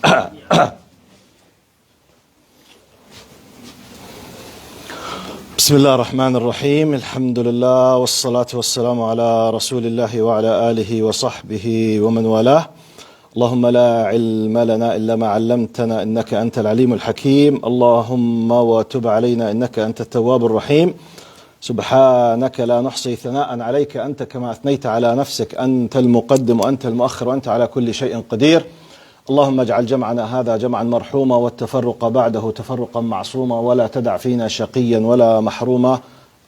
بسم الله الرحمن الرحيم الحمد لله والصلاة والسلام على رسول الله وعلى آله وصحبه ومن والاه اللهم لا علم لنا إلا ما علمتنا إنك أنت العليم الحكيم اللهم وتب علينا إنك أنت التواب الرحيم سبحانك لا نحصي ثناء عليك أنت كما أثنيت على نفسك أنت المقدم وأنت المؤخر وأنت على كل شيء قدير اللهم اجعل جمعنا هذا جمعا مرحوما والتفرق بعده تفرقا معصوما ولا تدع فينا شقيا ولا محروما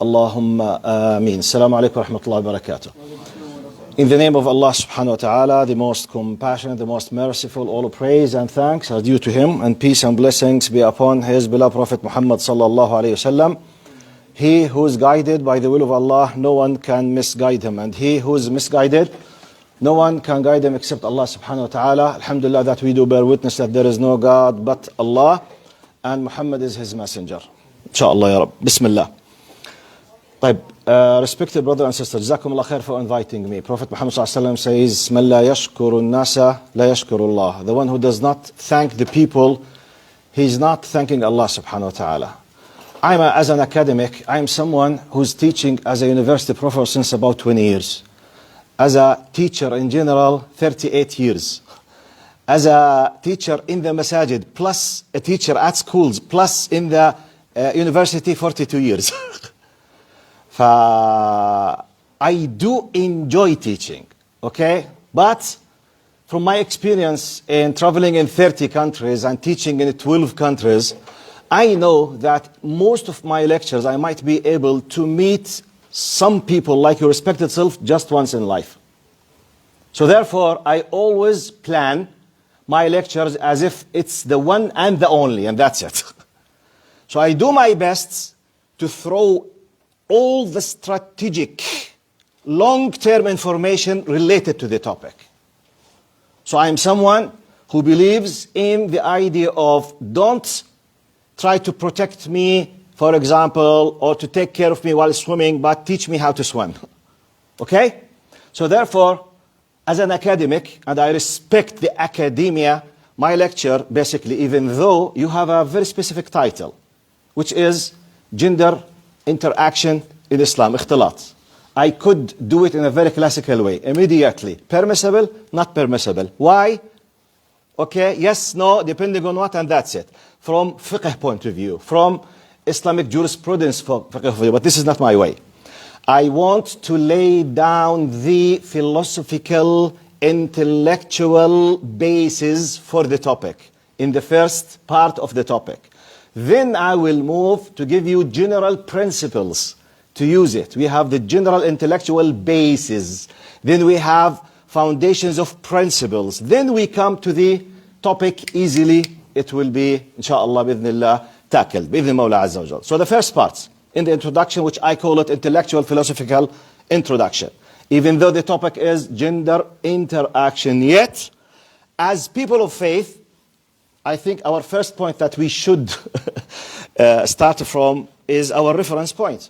اللهم آمين. السلام عليكم ورحمة الله وبركاته. In the name of Allah subhanahu wa ta'ala, the most compassionate, the most merciful, all praise and thanks are due to Him, and peace and blessings be upon His beloved Prophet Muhammad sallallahu alayhi wasallam. He who is guided by the will of Allah, no one can misguide him, and he who is misguided, no one can guide him except Allah subhanahu wa ta'ala. Alhamdulillah that we do bear witness that there is no God but Allah, and Muhammad is His messenger. Inshallah ya Rabb. Bismillah. Respected brother and sister, Jazakumullah khair for inviting me. Prophet Muhammad sallallahu alayhi wa sallam says, "Man la yashkuru an-nasa la yashkuru Allah." The one who does not thank the people, he is not thanking Allah subhanahu wa ta'ala. As an academic, I am someone who's teaching as a university professor since about 20 years. As a teacher in general, 38 years. As a teacher in the masajid, plus a teacher at schools, plus in the university, 42 years. I do enjoy teaching, okay? But from my experience in traveling in 30 countries and teaching in 12 countries, I know that most of my lectures, I might be able to meet some people like your respected self just once in life. So therefore, I always plan my lectures as if it's the one and the only, and that's it. So I do my best to throw all the strategic, long-term information related to the topic. So I'm someone who believes in the idea of don't try to protect me, for example, or to take care of me while swimming, but teach me how to swim. Okay? So therefore, as an academic, and I respect the academia, my lecture, basically, even though you have a very specific title, which is Gender Interaction in Islam, اختلاط. I could do it in a very classical way, immediately. Permissible, not permissible. Why? Okay, yes, no, depending on what, and that's it. From fiqh point of view, from Islamic jurisprudence fiqh point of view, but this is not my way. I want to lay down the philosophical, intellectual basis for the topic in the first part of the topic. Then I will move to give you general principles to use it. We have the general intellectual basis. Then we have foundations of principles. Then we come to the topic easily. It will be, inshallah, bidhnillah, tackled. Bidhni Mawla Azza wa Jal. So the first part, in the introduction, which I call it intellectual philosophical introduction. Even though the topic is gender interaction, yet, as people of faith, I think our first point that we should start from is our reference point.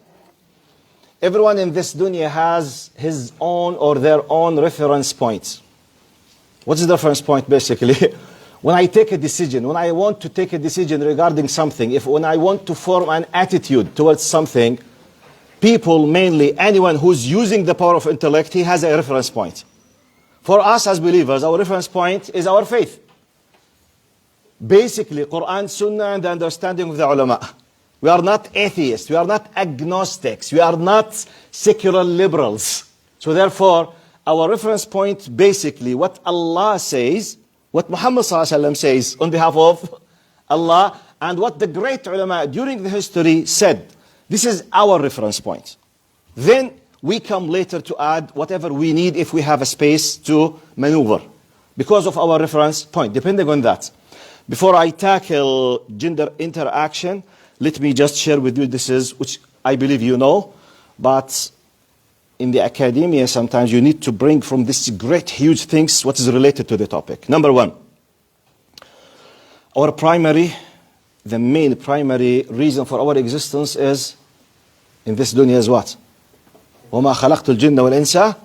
Everyone in this dunya has his own or their own reference point. What is the reference point, basically? When I take a decision, when I want to take a decision regarding something, when I want to form an attitude towards something, people, mainly anyone who's using the power of intellect, he has a reference point. For us as believers, our reference point is our faith. Basically, Quran, Sunnah, and the understanding of the ulama. We are not atheists, we are not agnostics, we are not secular liberals. So therefore, our reference point, basically, what Allah says, what Muhammad says on behalf of Allah, and what the great ulama during the history said. This is our reference point. Then we come later to add whatever we need if we have a space to maneuver, because of our reference point, depending on that. Before I tackle gender interaction, let me just share with you, this is, which I believe you know, but in the academia, sometimes you need to bring from this great, huge things what is related to the topic. Number one, the main primary reason for our existence is, in this dunya, is what? وَمَا خَلَقْتُ الْجِنَّ وَالْإِنسَ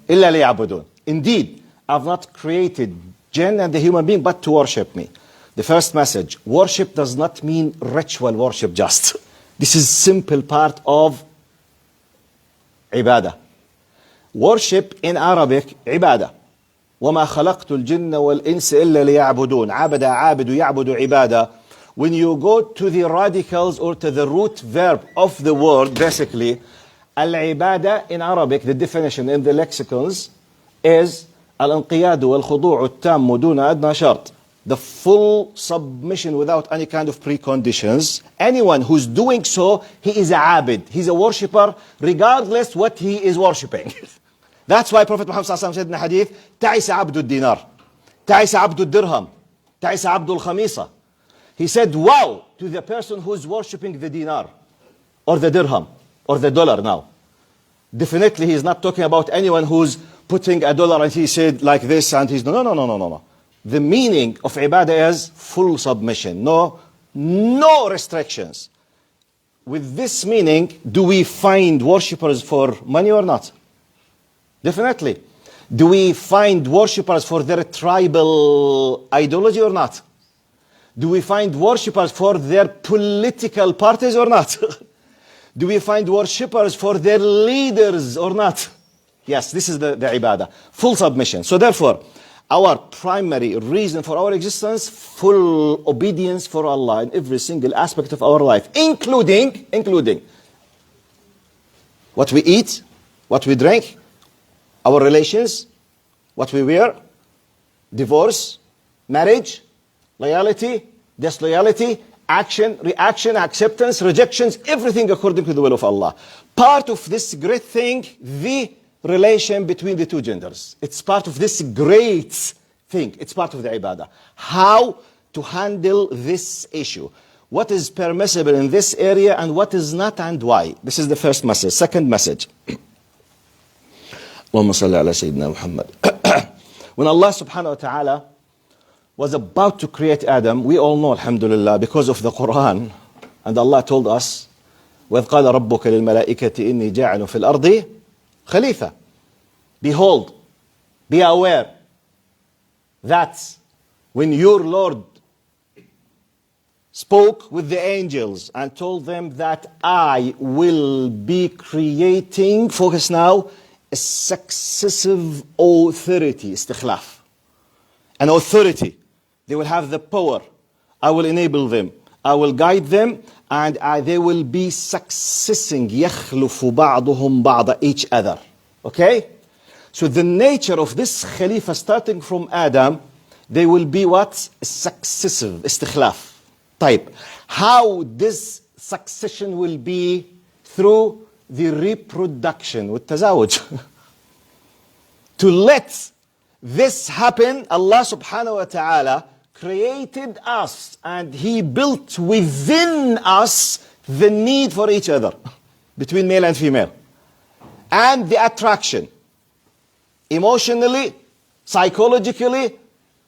إِلَّا لِيَعْبُدُونَ. Indeed, I've not created jinn and the human being, but to worship me. The first message, worship does not mean ritual worship just. This is simple part of ibadah. Worship in Arabic, ibadah. وَمَا خَلَقْتُ الْجِنَّ وَالْإِنسِ إِلَّا لِيَعْبُدُونَ عَبَدَ عَابِدُ يَعْبُدُ عِبَادَةً. When you go to the radicals or to the root verb of the word, basically, al-ibadah in Arabic, the definition in the lexicons is al-inqiyadu wal-khudu'u at-tammu duna adna shart. The full submission without any kind of preconditions. Anyone who's doing so, he is a abid. He's a worshipper, regardless what he is worshipping. That's why Prophet Muhammad said in the hadith, تعس عبد الدينار, تعس عبد الدرهم, تعس عبد الخميصة. He said, wow, to the person who's worshipping the dinar, or the dirham, or the dollar now. Definitely he's not talking about anyone who's putting a dollar and he said like this and he's, no. The meaning of ibadah is full submission, no restrictions. With this meaning, do we find worshippers for money or not? Definitely. Do we find worshippers for their tribal ideology or not? Do we find worshippers for their political parties or not? Do we find worshippers for their leaders or not? Yes, this is the ibadah. Full submission. So therefore, our primary reason for our existence, full obedience for Allah in every single aspect of our life, including what we eat, what we drink, our relations, what we wear, divorce, marriage, loyalty, disloyalty, action, reaction, acceptance, rejections, everything according to the will of Allah. Part of this great thing, the relation between the two genders. It's part of this great thing. It's part of the ibadah. How to handle this issue. What is permissible in this area and what is not and why. This is the first message. Second message. Allahumma salli ala Sayyidina Muhammad. When Allah subhanahu wa ta'ala was about to create Adam, we all know, alhamdulillah, because of the Quran, and Allah told us, وَإِذْ قَالَ رَبُّكَ لِلْمَلَائِكَةِ إِنِّي جَاعِلٌ فِي الْأَرْضِ خَلِيفَةً. Behold, be aware that when your Lord spoke with the angels and told them that I will be creating, focus now, a successive authority, istikhlaf. An authority. They will have the power. I will enable them. I will guide them, and they will be successing, يَخْلُفُ بَعْضُهُمْ بَعْضَ, each other. Okay? So the nature of this Khalifa, starting from Adam, they will be what? Successive, istikhlaf type. How this succession will be? Through the reproduction, والتزاوج. To let this happen, Allah subhanahu wa ta'ala created us and He built within us the need for each other between male and female. And the attraction. Emotionally, psychologically,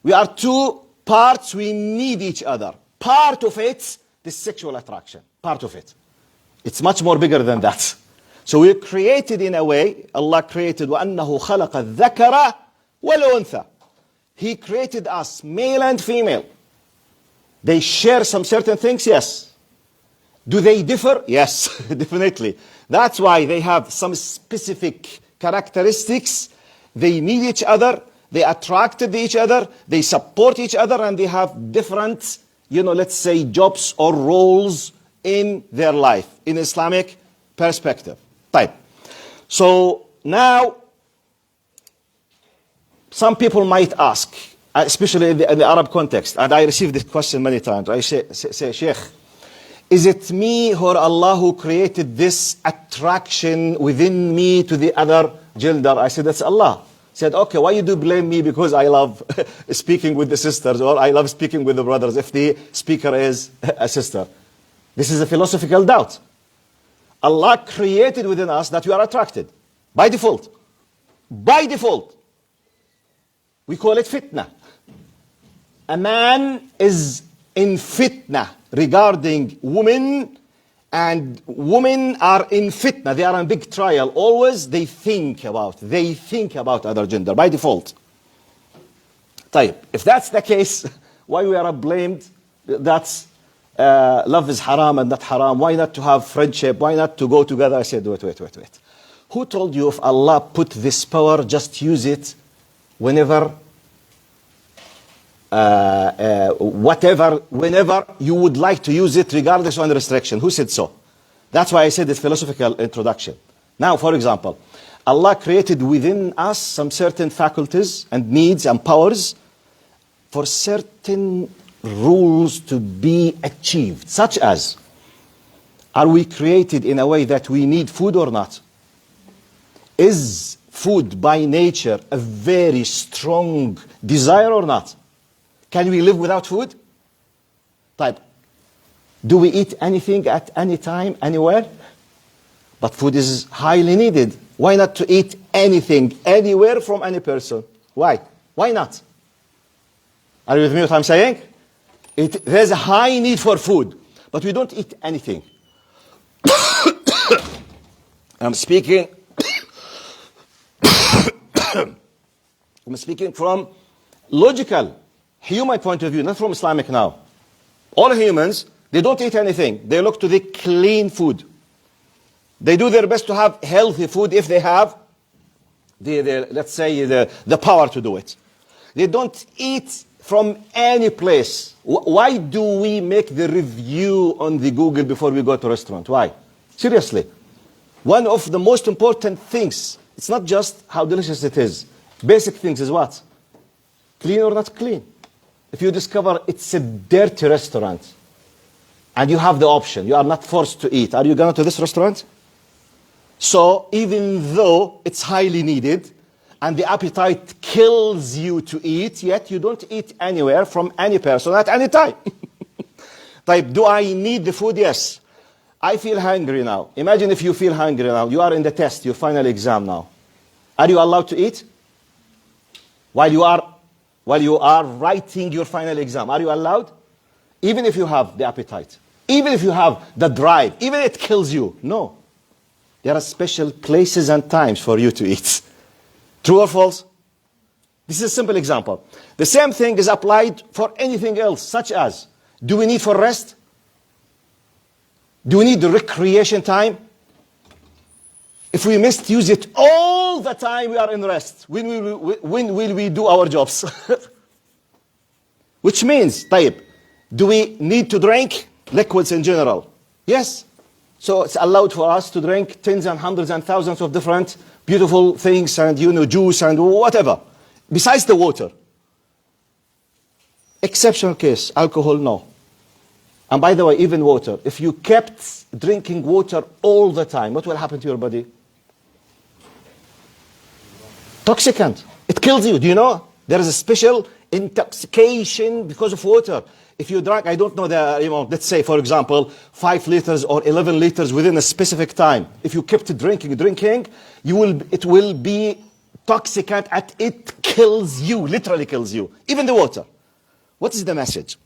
we are two parts, we need each other. Part of it, the sexual attraction. Part of it. It's much more bigger than that. So we're created in a way, Allah created وَأَنَّهُ خَلَقَ الذَّكَرَ وَالْأُنْثَى. He created us, male and female. They share some certain things, yes. Do they differ? Yes, definitely. That's why they have some specific characteristics. They need each other, they attracted each other, they support each other, and they have different, let's say, jobs or roles in their life, in Islamic perspective. Type. So now, some people might ask, especially in the Arab context, and I received this question many times. I say, Sheikh, is it me or Allah who created this attraction within me to the other gender? I said, that's Allah. He said, okay, why you do blame me because I love speaking with the sisters or I love speaking with the brothers if the speaker is a sister? This is a philosophical doubt. Allah created within us that we are attracted. By default. By default. We call it fitna. A man is in fitna regarding women, and women are in fitna. They are in big trial. Always they think about other gender by default. طيب, if that's the case, why we are blamed that love is haram and not haram? Why not to have friendship? Why not to go together? I said, wait. Who told you if Allah put this power, just use it whenever, whenever you would like to use it, regardless of any restriction? Who said so? That's why I said it's philosophical introduction. Now, for example, Allah created within us some certain faculties and needs and powers for certain rules to be achieved, such as, are we created in a way that we need food or not? Is food by nature a very strong desire or not? Can we live without food? Type. Do we eat anything at any time, anywhere? But food is highly needed. Why not to eat anything, anywhere, from any person? Why? Why not? Are you with me what I'm saying? There's a high need for food, but we don't eat anything. I'm speaking from logical, human point of view, not from Islamic now. All humans, they don't eat anything. They look to the clean food. They do their best to have healthy food if they have let's say, the power to do it. They don't eat from any place. Why do we make the review on the Google before we go to a restaurant? Why? Seriously. One of the most important things, it's not just how delicious it is. Basic things is what? Clean or not clean. If you discover it's a dirty restaurant and you have the option, you are not forced to eat, are you going to this restaurant? So even though it's highly needed and the appetite kills you to eat, yet you don't eat anywhere from any person at any time. Type, do I need the food? Yes. I feel hungry now. Imagine if you feel hungry now. You are in the test, your final exam now. Are you allowed to eat? While you are writing your final exam, are you allowed? Even if you have the appetite, even if you have the drive, even if it kills you. No. There are special places and times for you to eat. True or false? This is a simple example. The same thing is applied for anything else, such as, do we need for rest? Do we need the recreation time? If we misuse it all the time, we are in rest. When will we do our jobs? Which means, طيب, do we need to drink liquids in general? Yes. So it's allowed for us to drink tens and hundreds and thousands of different beautiful things and, juice and whatever. Besides the water. Exceptional case, alcohol, no. And by the way, even water. If you kept drinking water all the time, what will happen to your body? Toxicant. It kills you. Do you know? There is a special intoxication because of water. If you drank, I don't know, let's say, for example, 5 liters or 11 liters within a specific time. If you kept drinking, it will be toxicant and it kills you, literally kills you. Even the water. What is the message?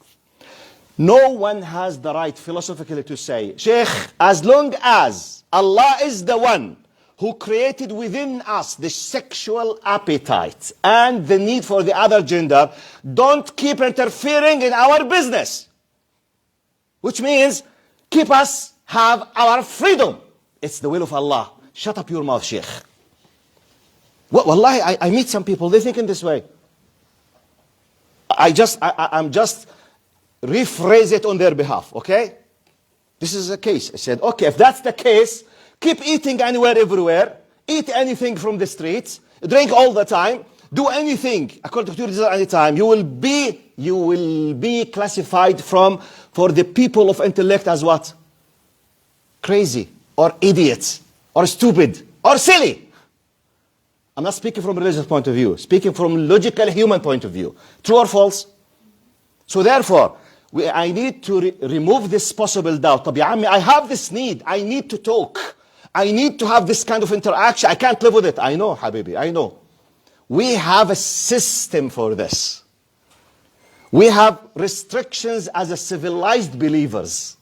No one has the right philosophically to say, Sheikh, as long as Allah is the one who created within us the sexual appetite and the need for the other gender, don't keep interfering in our business. Which means, keep us have our freedom. It's the will of Allah. Shut up your mouth, Sheikh. Wallahi, I meet some people, they think in this way. I'm just rephrase it on their behalf, okay? This is a case. I said, okay, if that's the case, keep eating anywhere, everywhere. Eat anything from the streets. Drink all the time. Do anything according to your desire any time. You will be classified for the people of intellect as what? Crazy, or idiots, or stupid, or silly. I'm not speaking from a religious point of view. Speaking from logical human point of view. True or false? So therefore, I need to remove this possible doubt. طب يا عمي, I have this need. I need to talk. I need to have this kind of interaction. I can't live with it. I know, Habibi, I know. We have a system for this. We have restrictions as a civilized believers.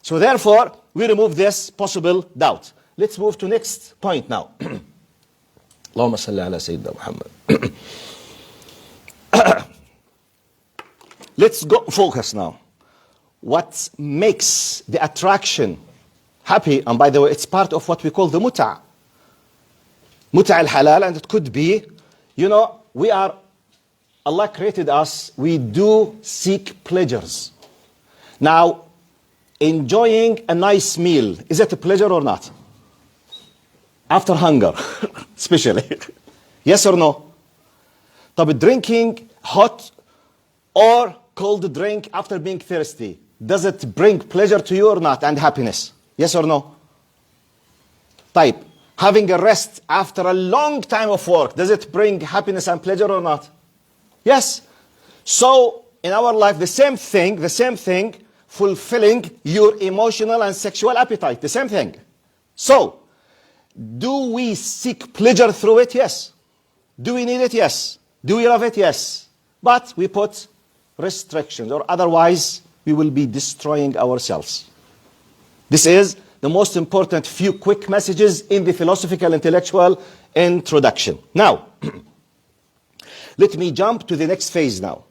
So therefore, we remove this possible doubt. Let's move to next point now. اللهم صل على سيدنا محمد. Let's go focus now. What makes the attraction happy, and by the way, it's part of what we call the muta'. Muta' al-halal, and it could be, Allah created us, we do seek pleasures. Now, enjoying a nice meal, is it a pleasure or not? After hunger, especially. Yes or no? But drinking hot or cold drink after being thirsty, does it bring pleasure to you or not, and happiness? Yes or no? Type. Having a rest after a long time of work, does it bring happiness and pleasure or not? Yes. So, in our life, the same thing, fulfilling your emotional and sexual appetite, the same thing. So, do we seek pleasure through it? Yes. Do we need it? Yes. Do we love it? Yes. But we put restrictions, or otherwise we will be destroying ourselves. This is the most important few quick messages in the philosophical intellectual introduction. Now, let me jump to the next phase now.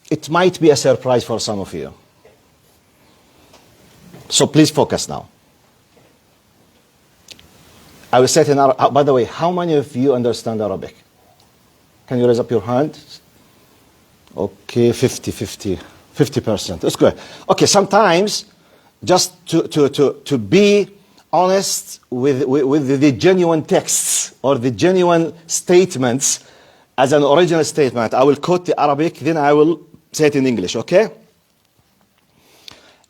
It might be a surprise for some of you. So please focus now. I will say it in Arabic. By the way, how many of you understand Arabic? Can you raise up your hand? Okay, 50%. That's good. Okay, sometimes, just to be honest with the genuine texts or the genuine statements as an original statement, I will quote the Arabic, then I will say it in English, okay?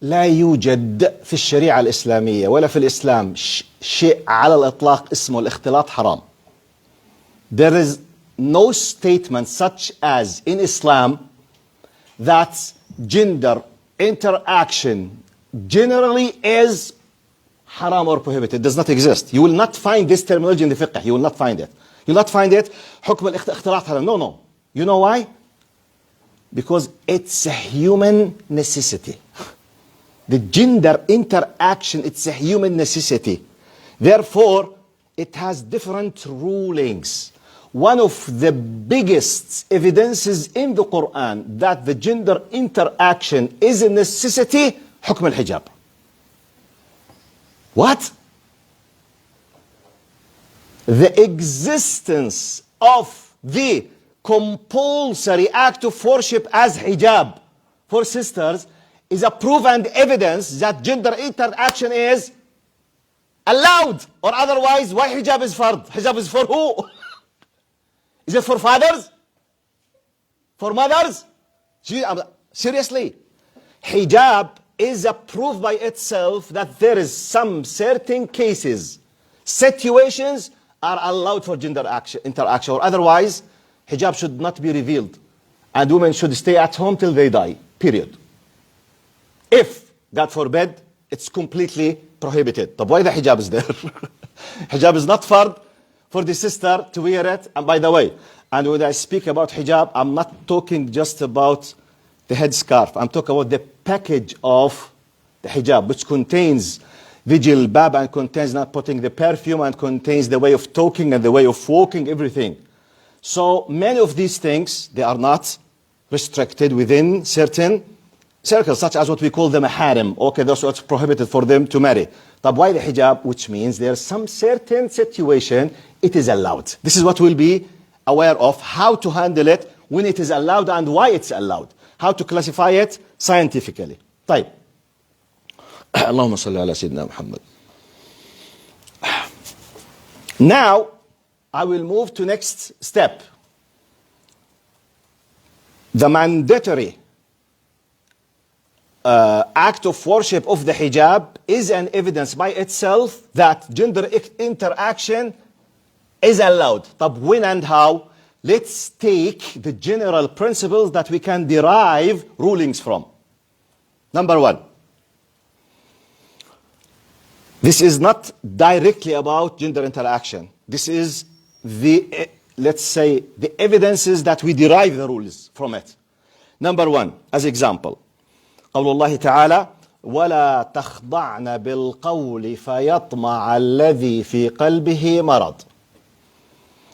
لا يوجد في الشريعة الإسلامية ولا في الإسلام شيء على الإطلاق اسمه الاختلاط حرام. There is no statement such as in Islam that gender interaction generally is haram or prohibited. It does not exist. You will not find this terminology in the fiqh. You will not find it. You will not find it. حكم الاختلاط حرام. No. You know why? Because it's a human necessity. The gender interaction, it's a human necessity. Therefore, it has different rulings. One of the biggest evidences in the Quran that the gender interaction is a necessity, حكم الحجاب. What? The existence of the compulsory act of worship as hijab for sisters is a proof and evidence that gender interaction is allowed. Or otherwise, why hijab is fard? Hijab is for who? Is it for fathers? For mothers? Seriously. Hijab is a proof by itself that there is some certain cases, situations are allowed for gender interaction. Or otherwise, hijab should not be revealed. And women should stay at home till they die. Period. If, God forbid, it's completely prohibited. But why the hijab is there? Hijab is not fard for the sister to wear it. And by the way, and when I speak about hijab, I'm not talking just about the headscarf. I'm talking about the package of the hijab, which contains the jilbab and contains not putting the perfume and contains the way of talking and the way of walking, everything. So many of these things, they are not restricted within certain circles, such as what we call the maharim. Okay, that's what's prohibited for them to marry. But why the hijab? Which means there's some certain situation, it is allowed. This is what we'll be aware of, how to handle it when it is allowed and why it's allowed. How to classify it scientifically. طيب. اللهم صل على سيدنا محمد. Now, I will move to next step. The mandatory act of worship of the hijab is an evidence by itself that gender interaction is allowed. But when and how? Let's take the general principles that we can derive rulings from. Number one. This is not directly about gender interaction. This is the, let's say, the evidences that we derive the rules from it. Number one, as example. قول الله تعالى ولا تخضعن بالقول فيطمع الذي في قلبه مرض.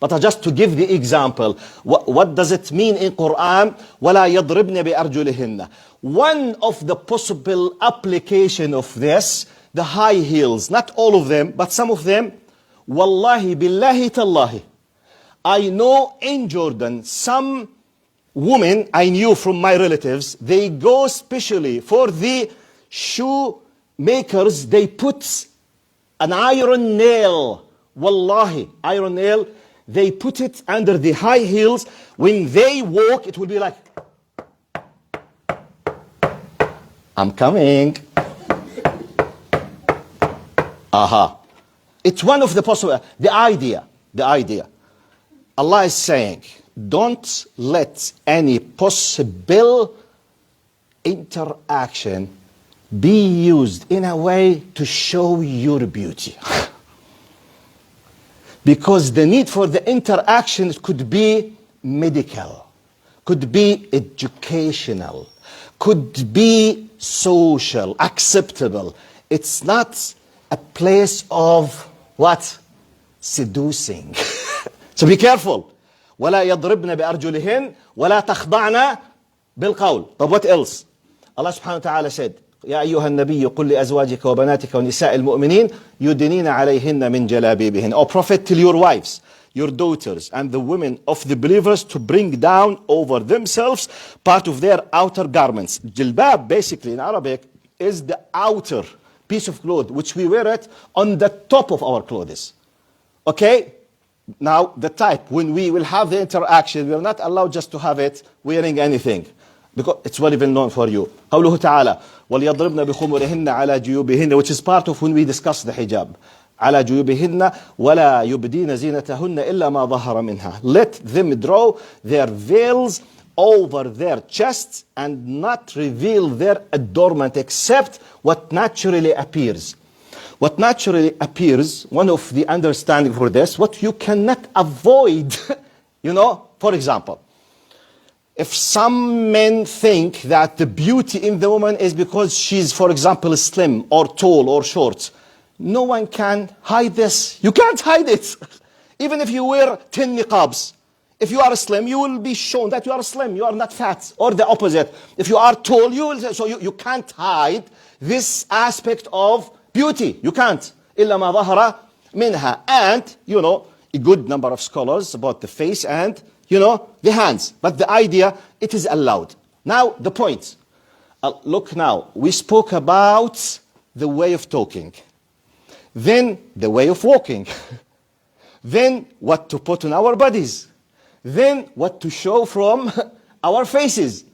But just to give the example, what does it mean in Quran? وَلَا يَضْرِبْنَ بِأَرْجُلِهِنَّ. One of the possible application of this, the high heels, not all of them, but some of them, wallahi billahi tallahi. I know in Jordan, some women I knew from my relatives, they go specially for the shoe makers, they put an iron nail, wallahi, iron nail, they put it under the high heels. When they walk, it will be like, I'm coming. Aha. It's one of the possible, the idea. Allah is saying, don't let any possible interaction be used in a way to show your beauty. Because the need for the interaction could be medical, could be educational, could be social, acceptable. It's not a place of what? Seducing. So be careful. ولا يضربن بأرجلهن ولا تخضعن بالقول. But what else? Allah subhanahu wa ta'ala said, يا أيها النبي قل لأزواجك وبناتك ونساء المؤمنين يدنين عليهن من جلابيبهن. O Prophet, tell your wives, your daughters, and the women of the believers to bring down over themselves part of their outer garments. Jilbab, basically in Arabic, is the outer piece of cloth which we wear it on the top of our clothes. Okay? Now, the type, when we will have the interaction, we are not allowed just to have it wearing anything. Because it's well even known for you. قوله تعالى وَلْيَضْرِبْنَ بِخُمُرِهِنَّ عَلَى جُيُوبِهِنَّ, which is part of when we discuss the hijab. على جُيُوبِهِنَّ وَلَا يُبْدِينَ زِينَتَهُنَّ إِلَّا مَا ظَهَرَ مِنْهَا. Let them draw their veils over their chests and not reveal their adornment except what naturally appears. What naturally appears, one of the understanding for this, what you cannot avoid, for example, if some men think that the beauty in the woman is because she's, for example, slim or tall or short, no one can hide this. You can't hide it. Even if you wear 10 niqabs, if you are slim, you will be shown that you are slim, you are not fat, or the opposite. If you are tall, you can't hide this aspect of beauty. You can't. إِلَّا مَا ظَهَرَ مِنْهَا. And, a good number of scholars about the face and, the hands. But the idea, it is allowed. Now, the point. Look now, we spoke about the way of talking. Then, the way of walking. Then, what to put on our bodies. Then, what to show from our faces.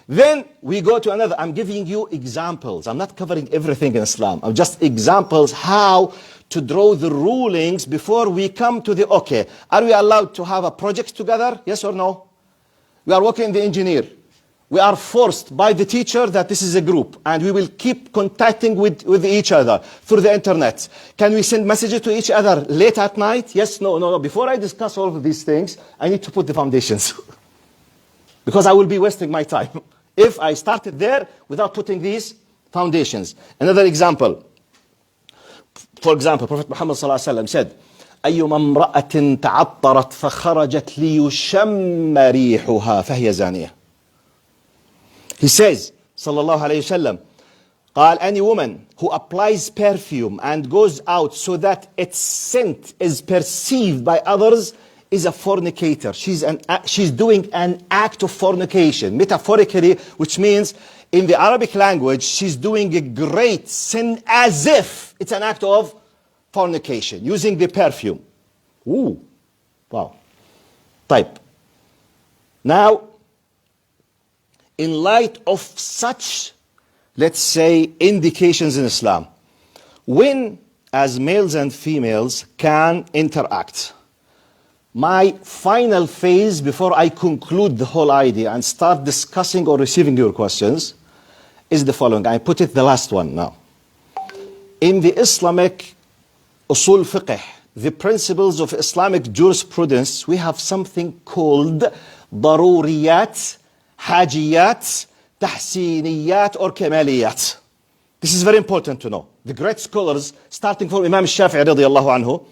Then we go to another. I'm giving you examples. I'm not covering everything in Islam. I'm just examples how to draw the rulings before we come to the okay. Are we allowed to have a project together? Yes or no? We are working in the engineer. We are forced by the teacher that this is a group and we will keep contacting with each other through the internet. Can we send messages to each other late at night? Yes, no. Before I discuss all of these things, I need to put the foundations. Because I will be wasting my time if I started there without putting these foundations. Another example. For example, Prophet Muhammad ﷺ said, أيما امرأة تعطرت فخرجت ليشم ريحها فهي زانية. He says, sallallahu alayhi wasallam, قال, any woman who applies perfume and goes out so that its scent is perceived by others is a fornicator. She's doing an act of fornication, metaphorically, which means in the Arabic language, she's doing a great sin as if it's an act of fornication, using the perfume. Ooh, wow. Type. Now, in light of such, let's say, indications in Islam, when as males and females can interact, my final phase before I conclude the whole idea and start discussing or receiving your questions is the following. I put it the last one now. In the Islamic usul fiqh, the principles of Islamic jurisprudence, we have something called daruriyat, hajiyat, tahsiniyat, or kamaliyat. This is very important to know. The great scholars, starting from Imam Shafi'i radiallahu anhu,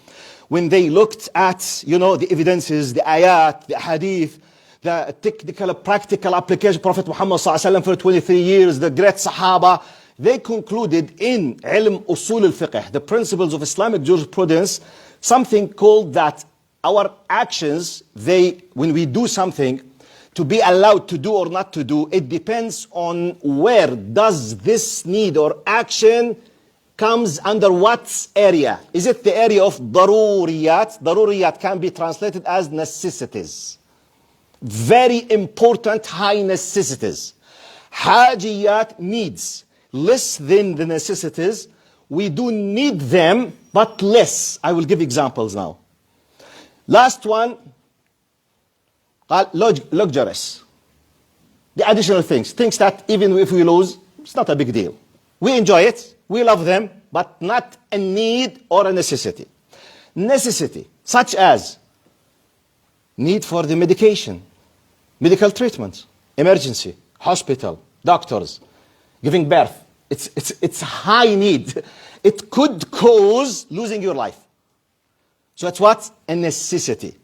when they looked at, the evidences, the ayat, the hadith, the technical, practical application, Prophet Muhammad ﷺ for 23 years, the great Sahaba, they concluded in ilm usul al-fiqh, the principles of Islamic jurisprudence, something called that our actions, when we do something, to be allowed to do or not to do, it depends on where does this need or action comes under what area. Is it the area of daruriyat? Daruriyat can be translated as necessities. Very important high necessities. Hajiyat, needs. Less than the necessities. We do need them, but less. I will give examples now. Last one, luxurious. The additional things that even if we lose, it's not a big deal. We enjoy it, we love them, but not a need or a necessity. Necessity, such as need for the medication, medical treatment, emergency, hospital, doctors, giving birth. It's a high need. It could cause losing your life. So that's what? A necessity.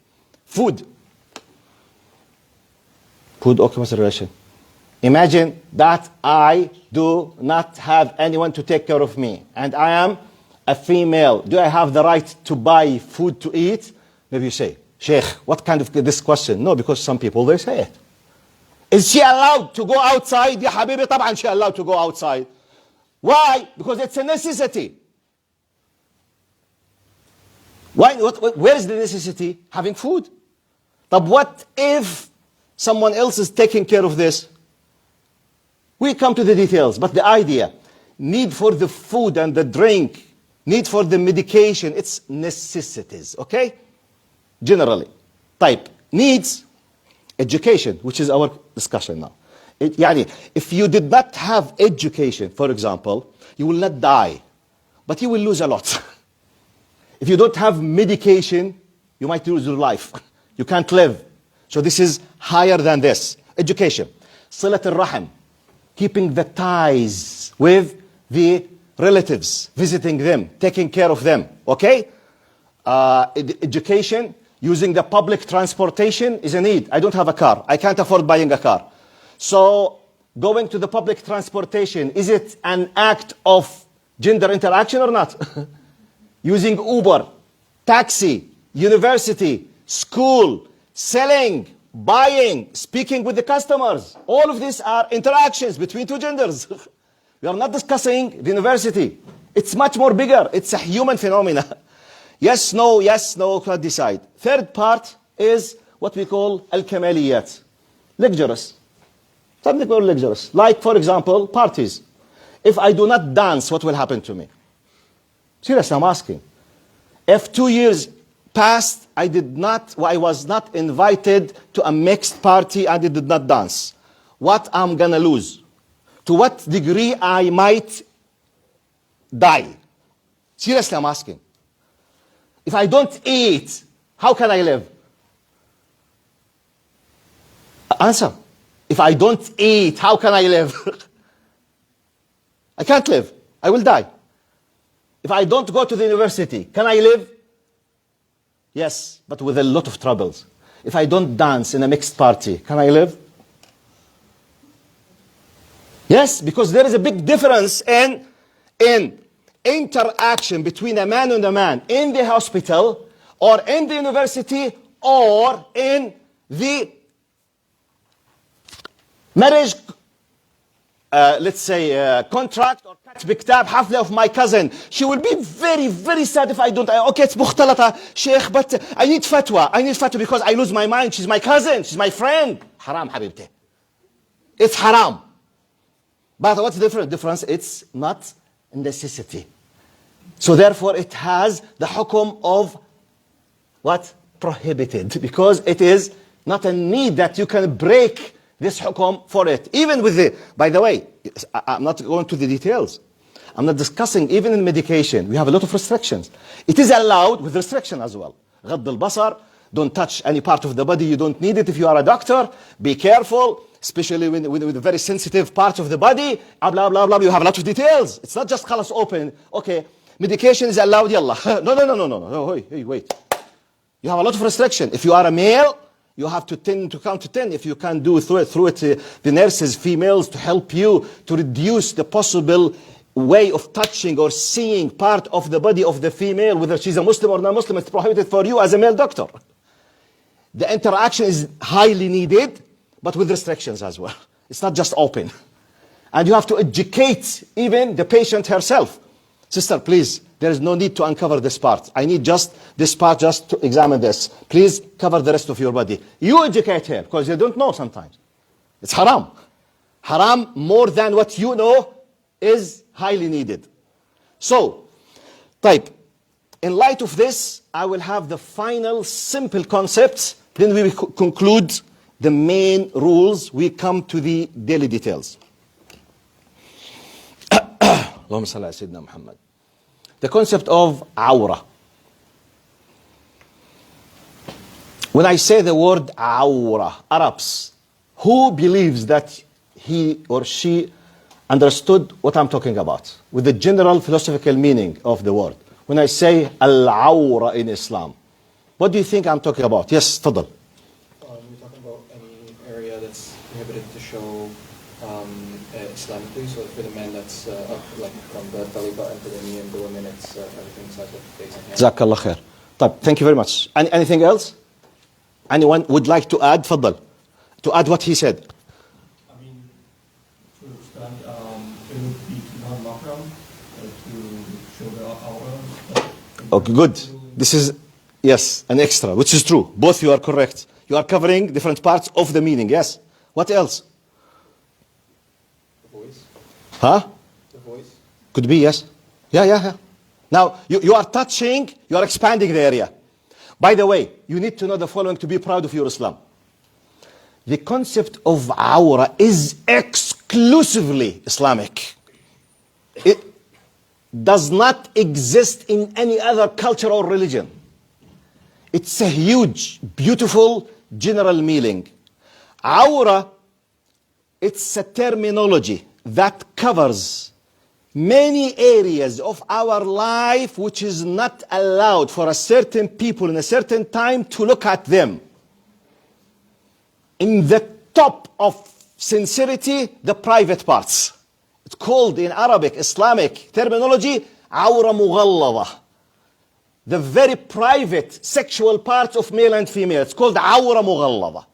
Food. Food occupancy relation. Imagine that I do not have anyone to take care of me, and I am a female. Do I have the right to buy food to eat? Maybe you say, Sheikh, what kind of this question? No, because some people, they say it. Is she allowed to go outside? Ya habibi, طبعا she allowed to go outside. Why? Because it's a necessity. Why? Where is the necessity? Having food. But what if someone else is taking care of this? We come to the details, but the idea, need for the food and the drink, need for the medication, it's necessities, okay? Generally. Type, needs, education, which is our discussion now. If you did not have education, for example, you will not die, but you will lose a lot. If you don't have medication, you might lose your life. You can't live. So this is higher than this. Education. Silat al-Rahim. Keeping the ties with the relatives. Visiting them. Taking care of them. Okay? Education. Using the public transportation is a need. I don't have a car. I can't afford buying a car. So going to the public transportation, is it an act of gender interaction or not? Using Uber, taxi, university, school, selling, buying, speaking with the customers. All of these are interactions between two genders. We are not discussing the university. It's much more bigger. It's a human phenomena. Yes, no, can't decide. Third part is what we call al-kamaliyat. Luxurious. Something called luxurious. Like, for example, parties. If I do not dance, what will happen to me? Seriously, I'm asking. If 2 years passed, I was not invited to a mixed party and I did not dance, what I'm gonna lose? To what degree I might die? Seriously, I'm asking. If I don't eat, how can I live? Answer. If I don't eat, how can I live? I can't live. I will die. If I don't go to the university, can I live? Yes, but with a lot of troubles. If I don't dance in a mixed party, can I live? Yes, because there is a big difference in interaction between a man and a man in the hospital or in the university or in the marriage, let's say, contract or بكتاب حفلة of my cousin. She will be very, very sad if I don't. Okay, it's مختلطة, Sheikh, but I need fatwa. I need fatwa because I lose my mind. She's my cousin. She's my friend. حرام حبيبتي. It's haram. But what's the difference? It's not a necessity. So therefore it has the hukum of what? Prohibited. Because it is not a need that you can break this hukum for it. Even with the, by the way, I'm not going to the details. I'm not discussing, even in medication, we have a lot of restrictions. It is allowed with restriction as well. غض البصر, don't touch any part of the body, you don't need it if you are a doctor. Be careful, especially with a very sensitive part of the body. Blah, blah, blah, you have a lot of details. It's not just خلاص open. Okay, medication is allowed, yalla. No, wait. You have a lot of restriction. If you are a male, you have to count to 10. If you can do through it, the nurses, females, to help you to reduce the possible way of touching or seeing part of the body of the female, whether she's a Muslim or non-Muslim, it's prohibited for you as a male doctor. The interaction is highly needed, but with restrictions as well. It's not just open. And you have to educate even the patient herself. Sister, please, there is no need to uncover this part. I need just this part just to examine this. Please cover the rest of your body. You educate her, because you don't know sometimes. It's haram. Haram more than what you know is highly needed. So, type. In light of this, I will have the final simple concepts. Then we will conclude the main rules. We come to the daily details. اللهم صل على سيدنا محمد. The concept of awra. When I say the word awra, Arabs, who believes that he or she understood what I'm talking about with the general philosophical meaning of the word? When I say al-awra in Islam, what do you think I'm talking about? Yes, تفضل. We're talking about any area that's prohibited to show Islamically. So for the men, that's like from the belly button to the knee, and the women, it's everything besides the face and hands. جزاك الله خير. طيب, thank you very much. Anything else? Anyone would like to add? تفضل. To add what he said. I mean, to expand, it would be non-mahram to show the aura. Okay, good. This is, yes, an extra, which is true. Both you are correct. You are covering different parts of the meaning, yes. What else? The voice. Huh? The voice. Could be, yes. Yeah. Now, you are touching, you are expanding the area. By the way, you need to know the following to be proud of your Islam. The concept of awra is exclusively Islamic. It does not exist in any other culture or religion. It's a huge, beautiful, general meaning. Awra, it's a terminology that covers many areas of our life which is not allowed for a certain people in a certain time to look at them. In the top of sincerity, the private parts. It's called in Arabic, Islamic terminology, awra mughallada. The very private sexual parts of male and female. It's called awra mughallada.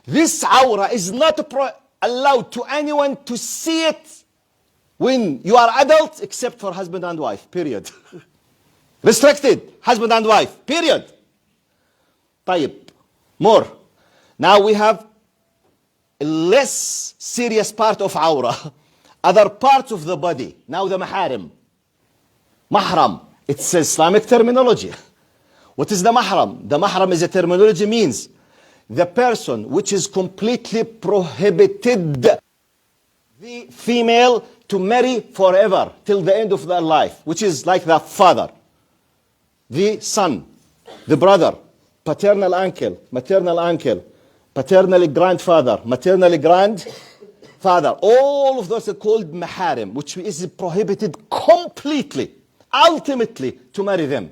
This awra is not allowed to anyone to see it when you are adults, except for husband and wife, period. Restricted, husband and wife, period. طيب, more. Now we have a less serious part of awra. Other parts of the body. Now the maharim. Mahram. It's Islamic terminology. What is the mahram? The mahram is a terminology means the person which is completely prohibited the female to marry forever till the end of their life, which is like the father, the son, the brother, paternal uncle, maternal uncle, paternal grandfather, maternal grandfather. All of those are called maharim, which is prohibited completely, ultimately, to marry them.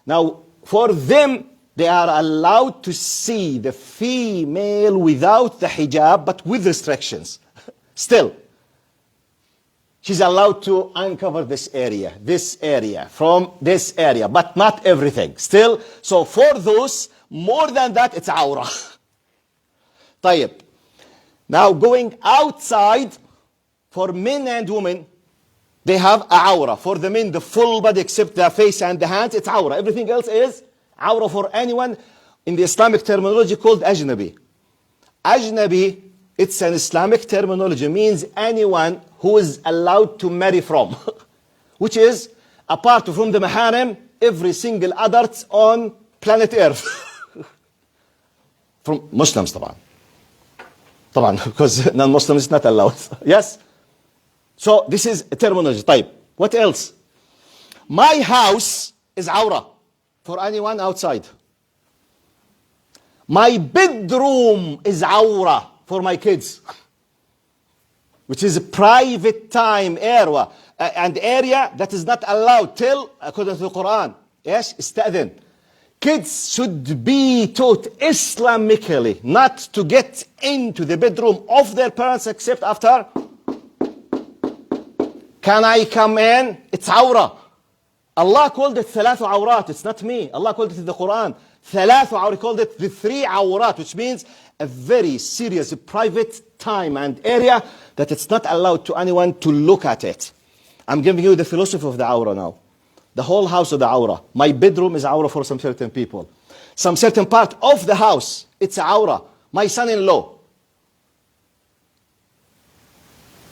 Now, for them, they are allowed to see the female without the hijab, but with restrictions. Still, she's allowed to uncover this area, from this area, but not everything. Still, so for those, more than that, it's awra. طيب. Now going outside, for men and women, they have a awra. For the men, the full body except the face and the hands, it's awra. Everything else is awra for anyone in the Islamic terminology called ajnabi. Ajnabi, it's an Islamic terminology, means anyone who is allowed to marry from, which is apart from the maharim, every single adult on planet Earth. From Muslims, طبعا, because non-Muslim is not allowed. Yes? So this is a terminology type. What else? My house is awra for anyone outside. My bedroom is awra for my kids, which is a private time area. and area that is not allowed till, according to the Quran. Yes, استأذن. Kids should be taught Islamically not to get into the bedroom of their parents except after. Can I come in? It's awrah. Allah called it ثلاث عورات. It's not me. Allah called it in the Quran. ثلاث عورات. He called it the three عورات, which means a very serious private time and area that it's not allowed to anyone to look at it. I'm giving you the philosophy of the awrah now. The whole house of the awrah. My bedroom is awrah for some certain people. Some certain part of the house, it's awrah. My son-in-law.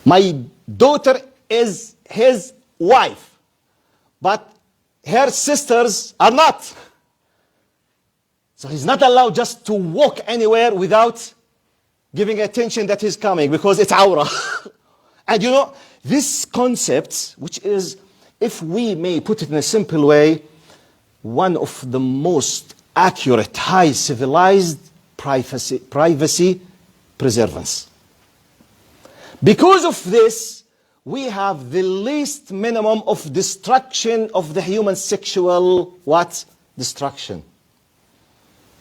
My daughter is his wife. But her sisters are not. So he's not allowed just to walk anywhere without giving attention that he's coming, because it's awrah. And you know, this concept, which is, if we may put it in a simple way, one of the most accurate, high civilized privacy preservance. Because of this, we have the least minimum of destruction of the human sexual, what? Destruction.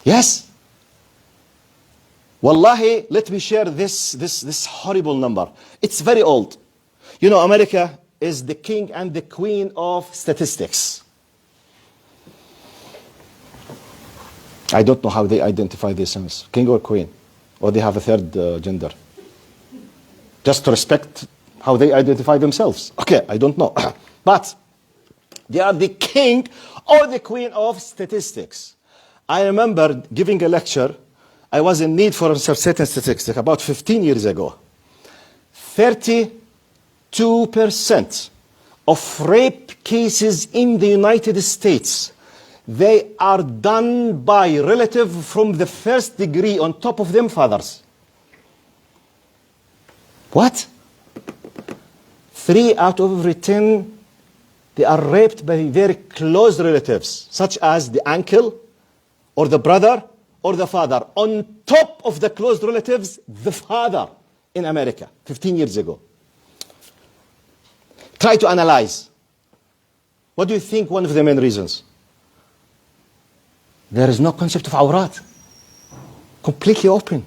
Yes? Wallahi, let me share this horrible number. It's very old. You know, America is the king and the queen of statistics. I don't know how they identify themselves, king or queen, or they have a third gender. Just to respect how they identify themselves. Okay, I don't know. But they are the king or the queen of statistics. I remember giving a lecture. I was in need for certain statistics about 15 years ago. 32% of rape cases in the United States, they are done by relatives from the first degree, on top of them fathers. What? 3 out of every 10, they are raped by very close relatives, such as the uncle, or the brother, or the father. On top of the close relatives, the father in America, 15 years ago. Try to analyze. What do you think one of the main reasons? There is no concept of awrat. Completely open.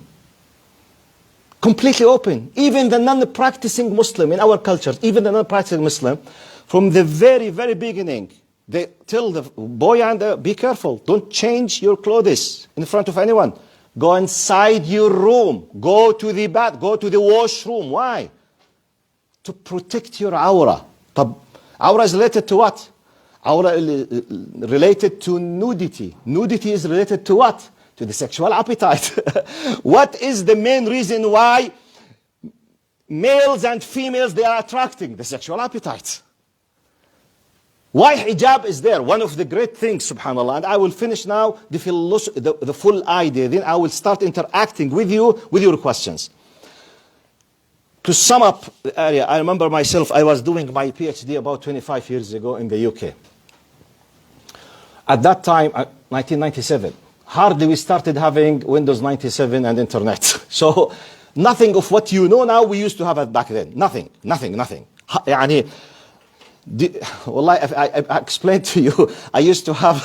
Completely open. Even the non-practicing Muslim in our cultures, even the non-practicing Muslim, from the very, very beginning, they tell the boy and be careful. Don't change your clothes in front of anyone. Go inside your room. Go to the bath. Go to the washroom. Why? To protect your aura. Aura is related to what? Aura is related to nudity. Nudity is related to what? To the sexual appetite. What is the main reason why males and females, they are attracting? The sexual appetite. Why hijab is there? One of the great things, subhanAllah, and I will finish now the full idea, then I will start interacting with you with your questions. To sum up the area, I remember myself, I was doing my PhD about 25 years ago in the UK. At that time, 1997, hardly we started having Windows 97 and internet. So nothing of what you know now we used to have it back then. Nothing. يعني, I explained to you, I used to have,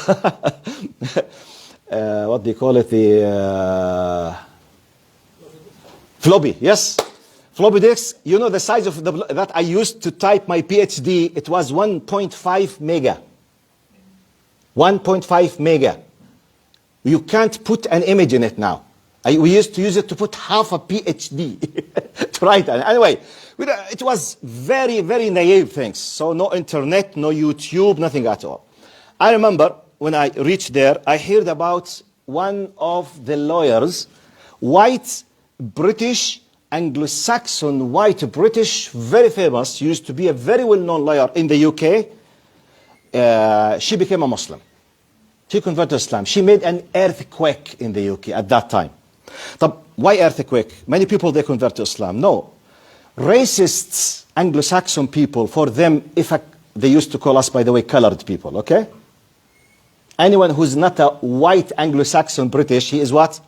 what do you call it, the floppy, yes. Floppy disks, you know the size of that I used to type my PhD, it was 1.5 mega. 1.5 mega. You can't put an image in it now. We used to use it to put half a PhD to write it. Anyway, it was very, very naive things. So no internet, no YouTube, nothing at all. I remember when I reached there, I heard about one of the lawyers, white British, Anglo-Saxon, white British, very famous, used to be a very well-known lawyer in the UK. She became a Muslim. She converted to Islam. She made an earthquake in the UK at that time. Why earthquake? Many people, they convert to Islam. No. Racists, Anglo-Saxon people, for them, they used to call us, by the way, colored people, okay? Anyone who's not a white Anglo-Saxon British, he is what?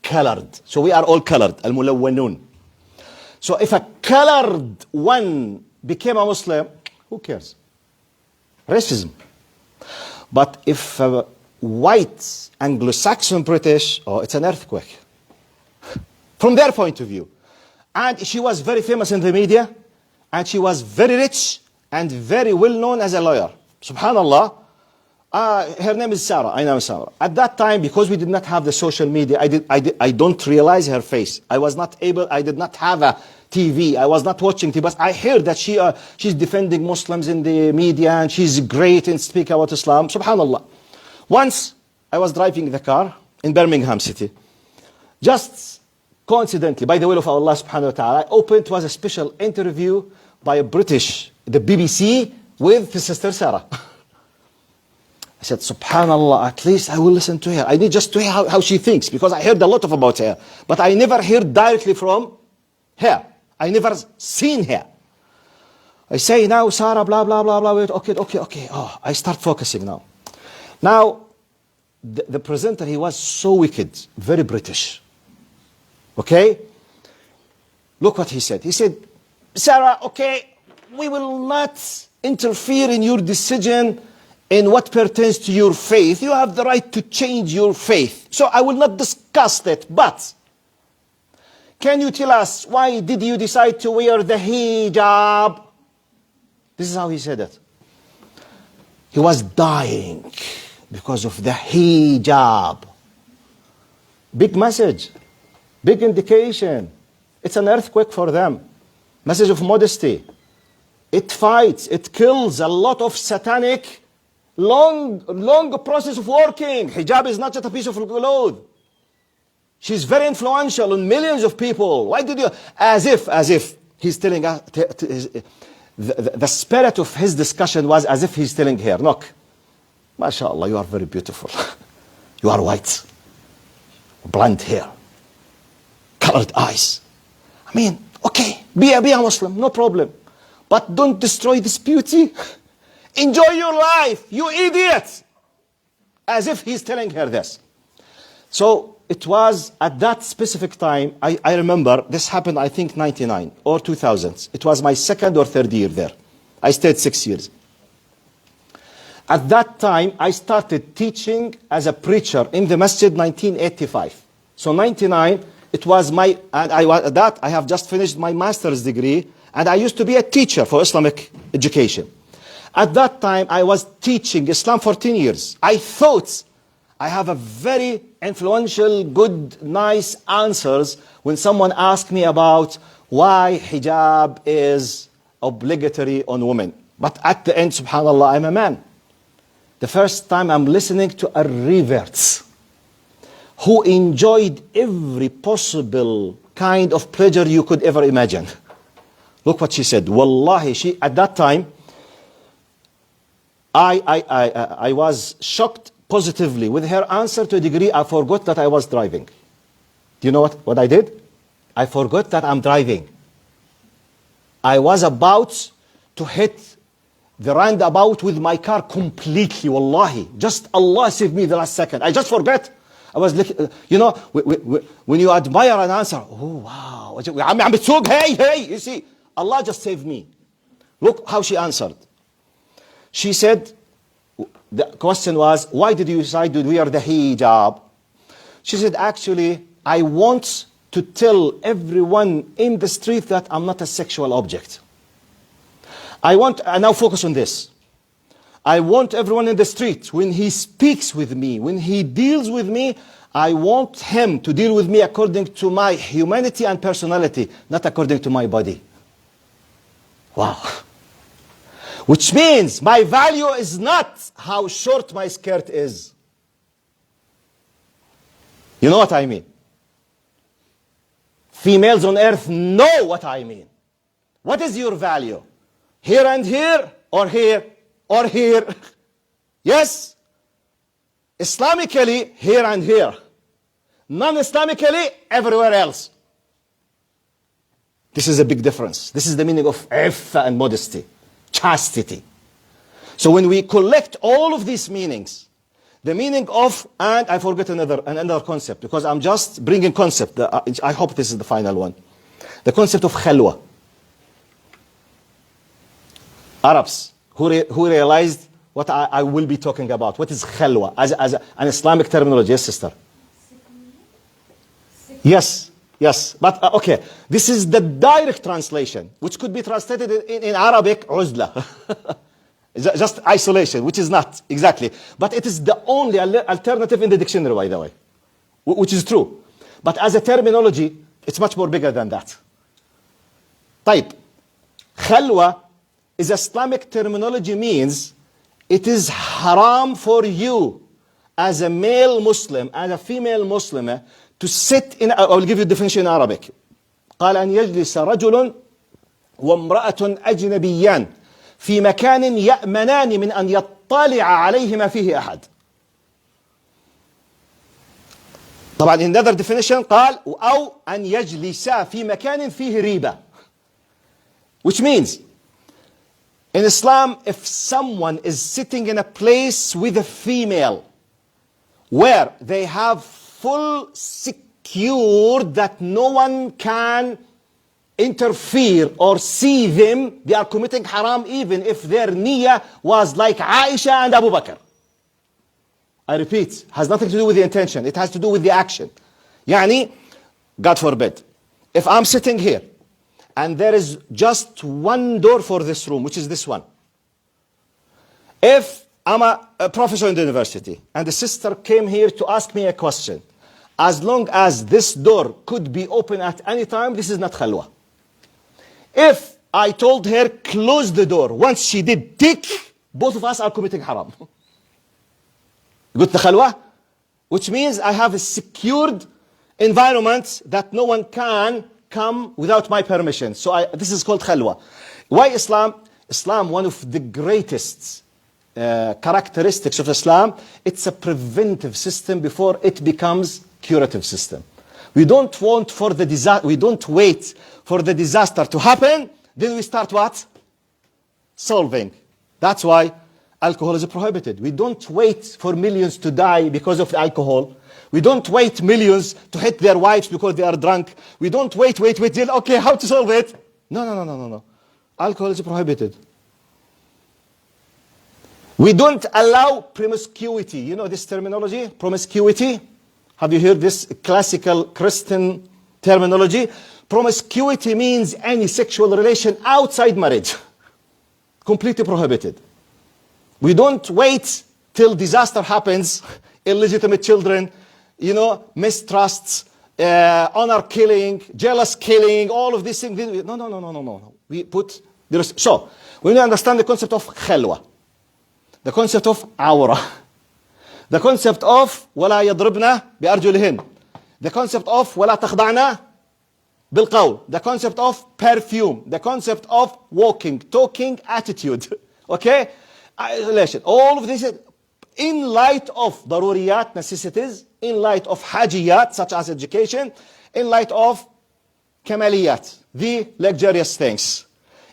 Colored. So we are all colored. Al-mulawwanun. So if a colored one became a Muslim, Who cares? Racism. But if white Anglo-Saxon British, oh, it's an earthquake. From their point of view. And she was very famous in the media, and she was very rich and very well known as a lawyer. Subhanallah. Her name is Sarah. I know Sarah. At that time, because we did not have the social media, I don't realize her face. I did not have a TV. I was not watching TV. But I heard that she's defending Muslims in the media, and she's great in speaking about Islam. Subhanallah. Once, I was driving the car in Birmingham City. Just coincidentally, by the will of Allah subhanahu wa ta'ala, I opened, it was a special interview by a British, the BBC, with his sister Sarah. I said, subhanallah, at least I will listen to her. I need just to hear how she thinks, because I heard a lot about her. But I never heard directly from her. I never seen her. I say, now Sarah, blah, blah, blah, blah, wait, okay. Oh, I start focusing now. Now, the presenter, he was so wicked, very British. Okay? Look what he said. He said, Sarah, okay, we will not interfere in your decision in what pertains to your faith. You have the right to change your faith. So I will not discuss that, but can you tell us why did you decide to wear the hijab? This is how he said it. He was dying because of the hijab. Big message, big indication. It's an earthquake for them. Message of modesty. It fights, it kills a lot of satanic, long process of working. Hijab is not just a piece of cloth. She's very influential on millions of people. Why did you, as if he's telling us, the spirit of his discussion was as if he's telling her, look, mashallah, you are very beautiful. You are white, blonde hair, colored eyes. I mean, okay, be a Muslim, no problem. But don't destroy this beauty. Enjoy your life, you idiot. As if he's telling her this. So it was at that specific time, I remember, this happened I think 99 or 2000. It was my second or third year there. I stayed 6 years. At that time, I started teaching as a preacher in the masjid 1985. So 99, it was my, and I have just finished my master's degree, and I used to be a teacher for Islamic education. At that time, I was teaching Islam for 10 years. I thought I have a very influential, good, nice answers when someone asked me about why hijab is obligatory on women. But at the end, subhanallah, I'm a man. The first time I'm listening to a revert who enjoyed every possible kind of pleasure you could ever imagine. Look what she said. Wallahi, she, at that time, I was shocked positively with her answer to a degree I forgot that I was driving. Do you know what I did? I forgot that I'm driving. I was about to hit the roundabout with my car completely, wallahi. Just Allah saved me the last second. I just forgot. I was looking, you know, when you admire an answer, oh wow. Hey, you see, Allah just saved me. Look how she answered. She said, the question was, why did you decide to wear the hijab? She said, actually, I want to tell everyone in the street that I'm not a sexual object. I now focus on this. I want everyone in the street, when he speaks with me, when he deals with me, I want him to deal with me according to my humanity and personality, not according to my body. Wow. Which means my value is not how short my skirt is. You know what I mean? Females on earth know what I mean. What is your value? Here and here, or here, or here? Yes? Islamically, here and here. Non-Islamically, everywhere else. This is a big difference. This is the meaning of iffa and modesty. Chastity. So when we collect all of these meanings, the meaning of, and I forget another concept, because I'm just bringing concept. I hope this is the final one. The concept of khalwa. Arabs who realized what I will be talking about. What is khalwa as an Islamic terminology? Yes, sister. Yes, yes. But okay, this is the direct translation, which could be translated in Arabic, uzla. Just isolation, which is not exactly. But it is the only alternative in the dictionary, by the way, which is true. But as a terminology, it's much more bigger than that. طيب. Khalwa is Islamic terminology, means it is haram for you as a male Muslim, as a female Muslim, to sit in, I will give you a definition in Arabic. قال أن يجلس رجل وامرأة أجنبيان في مكان يأمنان من أن يطلع عليهما فيه أحد. طبعا in another definition قال أو أن يجلسا في مكان فيه ريبة. Which means, in Islam, if someone is sitting in a place with a female where they have full secured that no one can interfere or see them, they are committing haram even if their niyyah was like Aisha and Abu Bakr. I repeat, has nothing to do with the intention. It has to do with the action. Yani, God forbid, if I'm sitting here and there is just one door for this room, which is this one. If I'm a professor in the university and the sister came here to ask me a question, as long as this door could be open at any time, this is not khalwa. If I told her, close the door, once she did tick, both of us are committing haram. Good khalwa? Which means I have a secured environment that no one can come without my permission. So this is called khalwa. Why Islam? Islam, one of the greatest characteristics of Islam, it's a preventive system before it becomes curative system. We don't want for the disaster, we don't wait for the disaster to happen, then we start what? Solving. That's why alcohol is prohibited. We don't wait for millions to die because of alcohol. We don't wait millions to hit their wives because they are drunk. We don't wait, okay, how to solve it? No. Alcohol is prohibited. We don't allow promiscuity. You know this terminology, promiscuity? Have you heard this classical Christian terminology? Promiscuity means any sexual relation outside marriage. Completely prohibited. We don't wait till disaster happens, illegitimate children, you know, mistrusts, honor killing, jealous killing, all of these things. No. We put, so, we need to understand the concept of khalwa, the concept of awra, the concept of ولا يضربنا بأرجلهن, the concept of ولا تخضعنا بالقول, the concept of perfume, the concept of walking, talking, attitude, okay? Isolation. All of this is in light of daruriyat, necessities, in light of hajiyat, such as education, in light of kamaliyat, the luxurious things.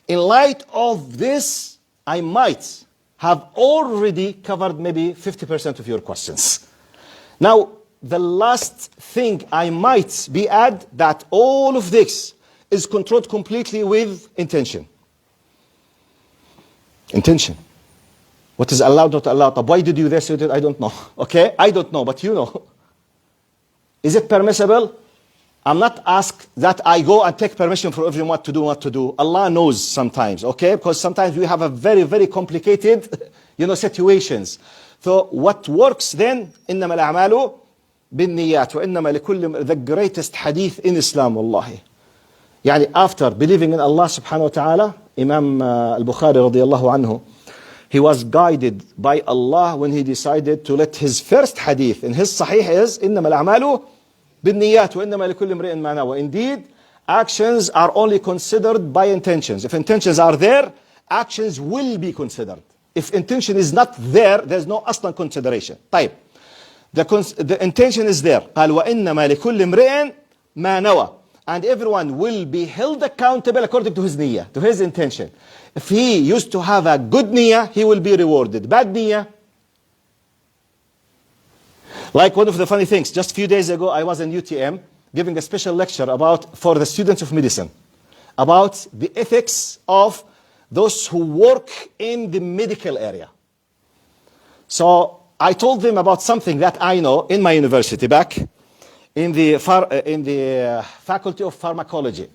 In light of this, I might have already covered maybe 50% of your questions. Now, the last thing I might be add that all of this is controlled completely with intention. Intention. What is allowed, not allowed. Why did you this? I don't know. Okay? I don't know, but you know. Is it permissible? I'm not asked that I go and take permission from everyone what to do. Allah knows sometimes, okay? Because sometimes we have a very, very complicated, situations. So what works then, إنما الأعمال بالنيات وإنما لكل, the greatest hadith in Islam, wallahi. يعني after believing in Allah subhanahu wa ta'ala, Imam al-Bukhari radiyallahu anhu, he was guided by Allah when he decided to let his first hadith in his sahih is إنما الأعمال بالنيات وإنما لكل امرئ ما نوى. Indeed, actions are only considered by intentions. If intentions are there, actions will be considered. If intention is not there, there's no aslan consideration. طيب. The intention is there. قال وإنما لكل امرئ ما نوى. And everyone will be held accountable according to his niyyah, to his intention. If he used to have a good niyyah, he will be rewarded. Bad niyyah. Like one of the funny things, just a few days ago, I was in UTM giving a special lecture for the students of medicine, about the ethics of those who work in the medical area. So I told them about something that I know in my university back in the Faculty of Pharmacology.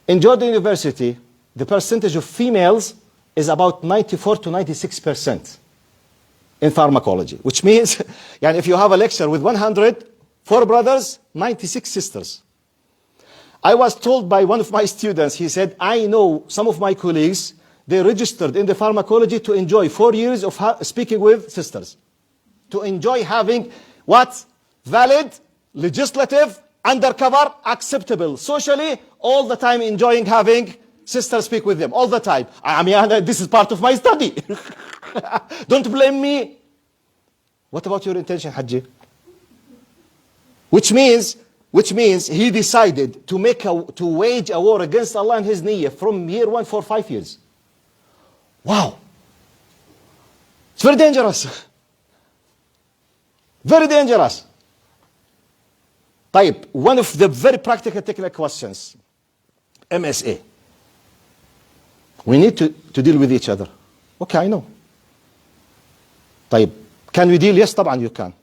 In Jordan University, the percentage of females is about 94 to 96% in pharmacology, which means yani if you have a lecture with 104 brothers, 96 sisters. I was told by one of my students, he said, I know some of my colleagues, they registered in the pharmacology to enjoy 4 years of speaking with sisters. To enjoy having what? Valid, legislative, undercover, acceptable, socially, all the time enjoying having sisters speak with them, all the time. I mean, this is part of my study. Don't blame me. What about your intention, Haji? Which means he decided to wage a war against Allah and His niyyah from year 1 for 5 years. Wow. It's very dangerous. Very dangerous. طيب, one of the very practical technical questions. MSA. We need to deal with each other. Okay, I know. طيب, can we deal? Yes, طبعا you can.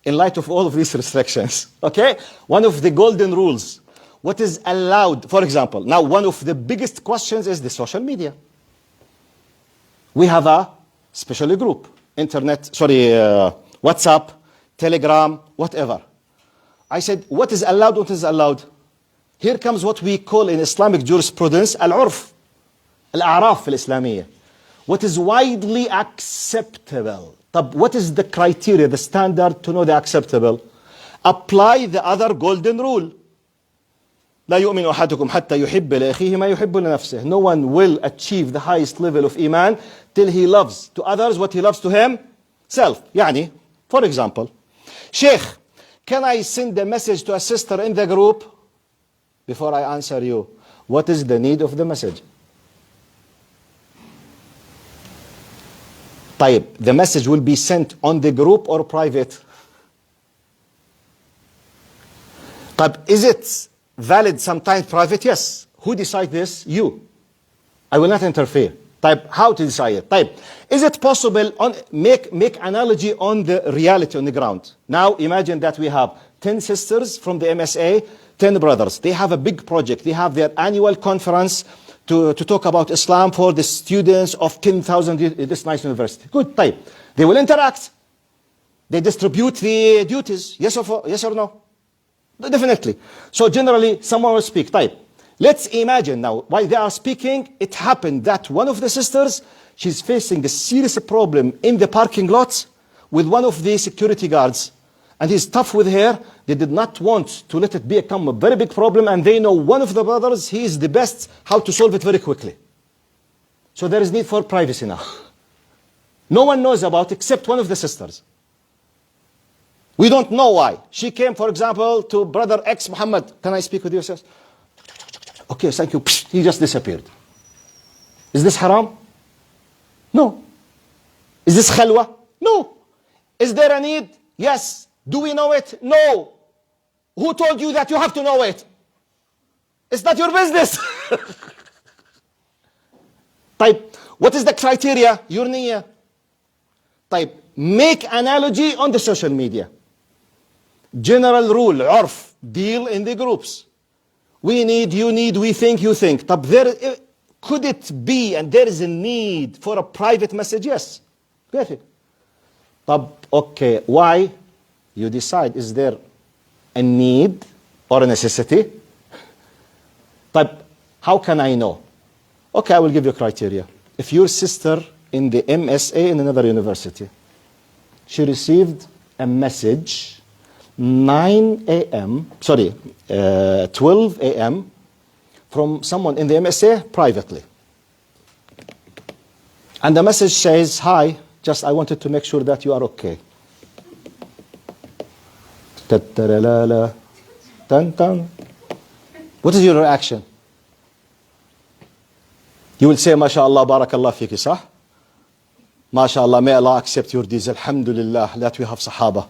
In light of all of these restrictions. Okay? One of the golden rules. What is allowed? For example, now one of the biggest questions is the social media. We have a special group. WhatsApp, Telegram, whatever. I said, what is allowed, what is allowed? Here comes what we call in Islamic jurisprudence, al-urf, al-a'raf al-Islamiyya. What is widely acceptable? What is the criteria, the standard to know the acceptable? Apply the other golden rule. لا يؤمن أحدكم حتى يحب لأخيه ما يحب لنفسه. No one will achieve the highest level of iman till he loves to others what he loves to himself. يعني, for example, Sheikh, can I send a message to a sister in the group? Before I answer you, what is the need of the message? طيب, the message will be sent on the group or private? طيب, is it valid sometimes private? Yes. Who decides this? You. I will not interfere. طيب, how to decide it? طيب, is it possible make analogy on the reality on the ground? Now imagine that we have 10 sisters from the MSA, 10 brothers. They have a big project. They have their annual conference to talk about Islam for the students of 10,000 this nice university. Good. طيب, they will interact. They distribute the duties. Yes or no? Definitely. So generally, someone will speak. طيب, let's imagine now, while they are speaking, it happened that one of the sisters, she's facing the serious problem in the parking lot with one of the security guards. And he's tough with her. They did not want to let it become a very big problem. And they know one of the brothers, he is the best how to solve it very quickly. So there is need for privacy now. No one knows about except one of the sisters. We don't know why. She came, for example, to brother X Muhammad. Can I speak with you, sis? Okay, thank you. He just disappeared. Is this haram? No. Is this khalwa? No. Is there a need? Yes. Do we know it? No. Who told you that you have to know it? It's not your business. طيب, what is the criteria? Your niyyah. طيب, make analogy on the social media. General rule, urf, deal in the groups. We need, you need, we think, you think. طب, could it be, and there is a need for a private message? Yes. Perfect. طب, okay, why? You decide, is there a need or a necessity? طب, how can I know? Okay, I will give you criteria. If your sister in the MSA in another university, she received a message 12 a.m. from someone in the MSA privately. And the message says, hi, just I wanted to make sure that you are okay. What is your reaction? You will say, MashaAllah, Barakallah fiki, sah? MashaAllah, may Allah accept your deeds. Alhamdulillah, that we have Sahaba.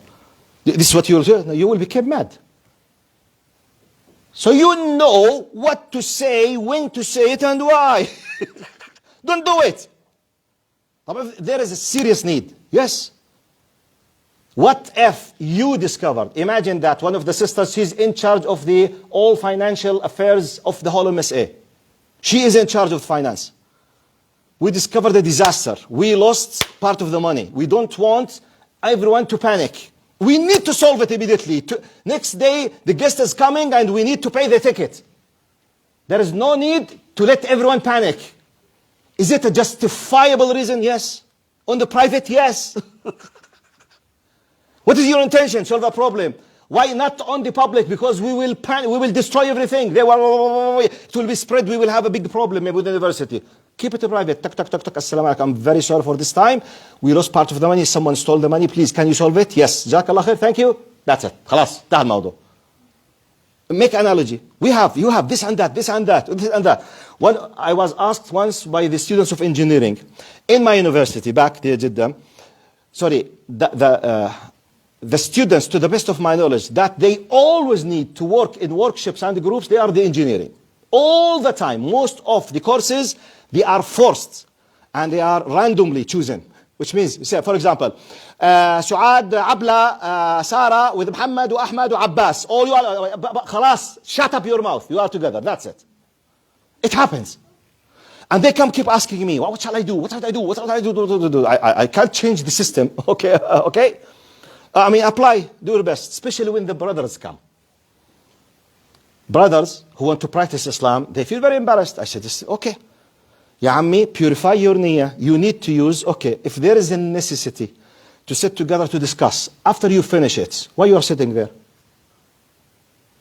This is what you will do. You will become mad. So you know what to say, when to say it, and why. Don't do it. If there is a serious need, yes. What if you discovered, imagine that one of the sisters, she's in charge of the all financial affairs of the whole MSA. She is in charge of finance. We discovered a disaster. We lost part of the money. We don't want everyone to panic. We need to solve it immediately. Next day, the guest is coming and we need to pay the ticket. There is no need to let everyone panic. Is it a justifiable reason? Yes. On the private? Yes. What is your intention? Solve a problem. Why not on the public? Because we will panic, we will destroy everything. It will be spread. We will have a big problem with the university. Keep it private. Tak, tak, tak, tak. Assalamu alaikum. I'm very sorry for this time. We lost part of the money. Someone stole the money. Please, can you solve it? Yes. Jazakallah khair. Thank you. That's it. خلاص. انتهى الموضوع. Make analogy. You have this and that, this and that, this and that. I was asked once by the students of engineering in my university back near Jeddah. Sorry, the students, to the best of my knowledge, that they always need to work in workshops and groups, they are the engineering. All the time, most of the courses, they are forced and they are randomly chosen. Which means, say, for example, Suad, Abla, Sarah with Muhammad, Ahmad, Abbas. All you are, khalas, shut up your mouth. You are together. That's it. It happens. And they keep asking me, what shall I do? What shall I do? What shall I do? I can't change the system. Okay, okay. I mean, apply, do your best, especially when the brothers come. Brothers who want to practice Islam, they feel very embarrassed. I said, okay. Ya Ammi, purify your niyyah. You need to use, okay, if there is a necessity to sit together to discuss, after you finish it, why you are sitting there?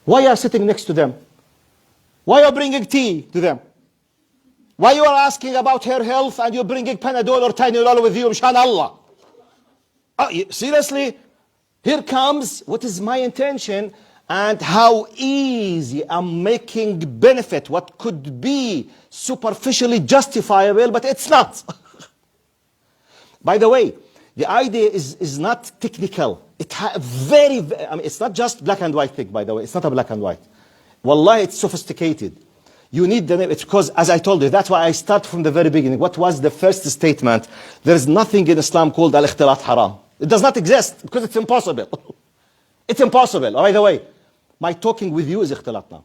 Why you are sitting next to them? Why you are bringing tea to them? Why you are asking about her health and you're bringing Panadol or Tylenol with you, Mshan Allah? Seriously? Here comes what is my intention and how easy I'm making benefit, what could be superficially justifiable, but it's not. By the way, the idea is not technical. It's not just black and white thing, by the way. It's not a black and white. Wallahi, it's sophisticated. You need the name. It's because, as I told you, that's why I start from the very beginning. What was the first statement? There is nothing in Islam called al-ikhtilat haram. It does not exist because it's impossible. It's impossible. By the way, my talking with you is ikhtilat now.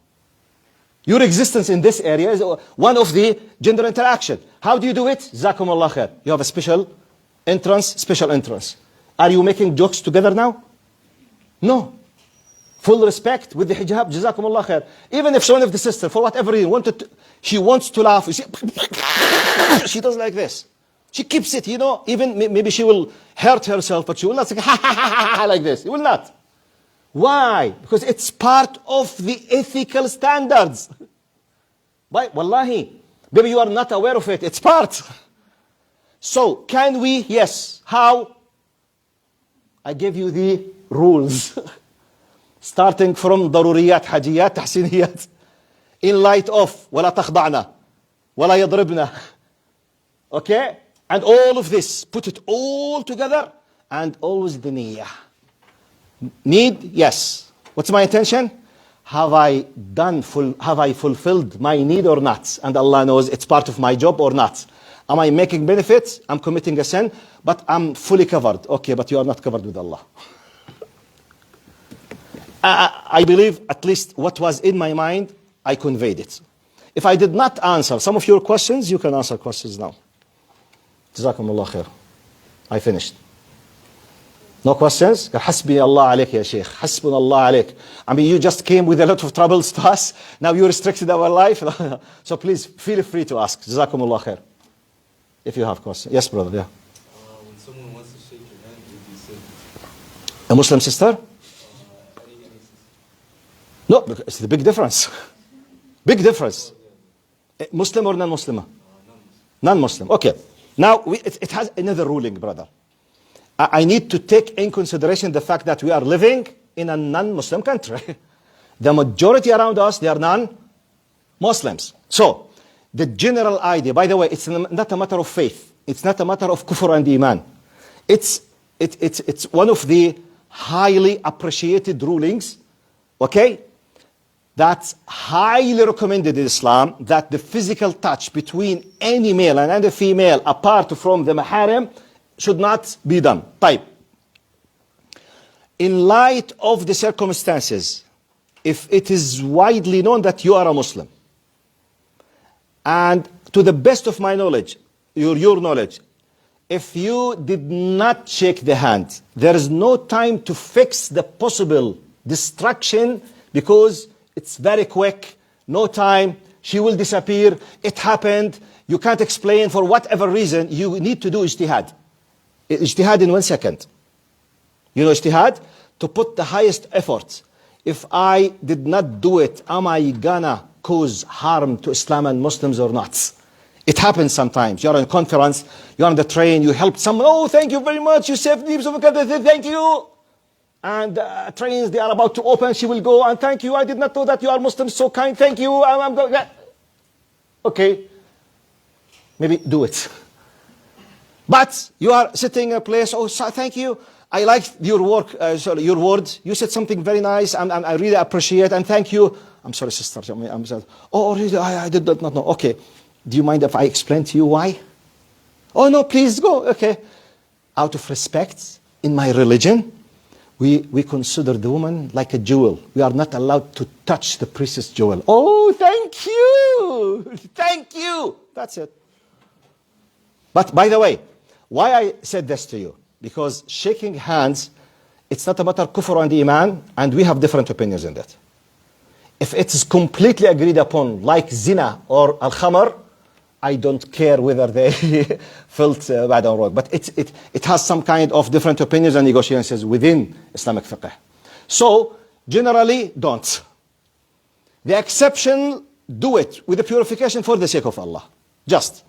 Your existence in this area is one of the gender interaction. How do you do it? Jazakumullah khair. You have a special entrance. Are you making jokes together now? No. Full respect with the hijab. Jazakumullah khair. Even if one of the sisters, for whatever reason, she wants to laugh. She does like this. She keeps it, even maybe she will hurt herself, but she will not say, ha, ha, ha, ha, ha, like this. She will not. Why? Because it's part of the ethical standards. Wallahi, maybe you are not aware of it. It's part. So, can we? Yes. How? I give you the rules. Starting from ضروريات, حاجيات, تحسينيات. In light of ولا تخضعنا ولا يضربنا. Okay? And all of this, put it all together, and always the niyyah. Need? Yes. What's my intention? Have I fulfilled my need or not? And Allah knows it's part of my job or not. Am I making benefits? I'm committing a sin, but I'm fully covered. Okay, but you are not covered with Allah. I believe at least what was in my mind, I conveyed it. If I did not answer some of your questions, you can answer questions now. Jazakumullah khair. I finished. No questions? Hasbi Allah alayk ya Sheikh. Hasbun Allah alayk. I mean, you just came with a lot of troubles to us. Now you restricted our life. So please feel free to ask. Jazakumullah khair. If you have questions. Yes, brother. Yeah. When someone wants to shake your hand, would you say? A Muslim sister? No, it's the big difference. Big difference. Muslim or non-Muslim? Non-Muslim. Okay. Now, it has another ruling, brother. I need to take in consideration the fact that we are living in a non-Muslim country. The majority around us, they are non-Muslims. So, the general idea, by the way, it's not a matter of faith. It's not a matter of kufr and iman. It's one of the highly appreciated rulings, okay? that's highly recommended in Islam, that the physical touch between any male and any female apart from the maharim should not be done. طيب. In light of the circumstances, if it is widely known that you are a Muslim, and to the best of my knowledge, your knowledge, if you did not shake the hand, there is no time to fix the possible distraction because it's very quick, no time, she will disappear, it happened, you can't explain for whatever reason, you need to do ijtihad. Ijtihad in 1 second. You know ijtihad? To put the highest effort. If I did not do it, am I gonna cause harm to Islam and Muslims or not? It happens sometimes. You're on a conference, you're on the train, you helped someone, oh, thank you very much, you saved me, thank you. And trains, they are about to open, she will go, and thank you, I did not know that you are Muslim, so kind, thank you, I'm going. Okay, maybe do it. But you are sitting in a place, oh, thank you, I liked your work, your words, you said something very nice, and I really appreciate, and thank you. I'm sorry, sister, I'm sorry. Oh, really, I did not know. Okay, do you mind if I explain to you why? Oh, no, please go, okay. Out of respect, in my religion, we consider the woman like a jewel. We are not allowed to touch the precious jewel. Oh, thank you, thank you. That's it. But by the way, why I said this to you? Because shaking hands, it's not a matter of kufr and iman, and we have different opinions in that. If it is completely agreed upon, like zina or al-khamar, I don't care whether they felt bad or wrong. But it has some kind of different opinions and negotiations within Islamic fiqh. So, generally, don't. The exception, do it with the purification for the sake of Allah. Just.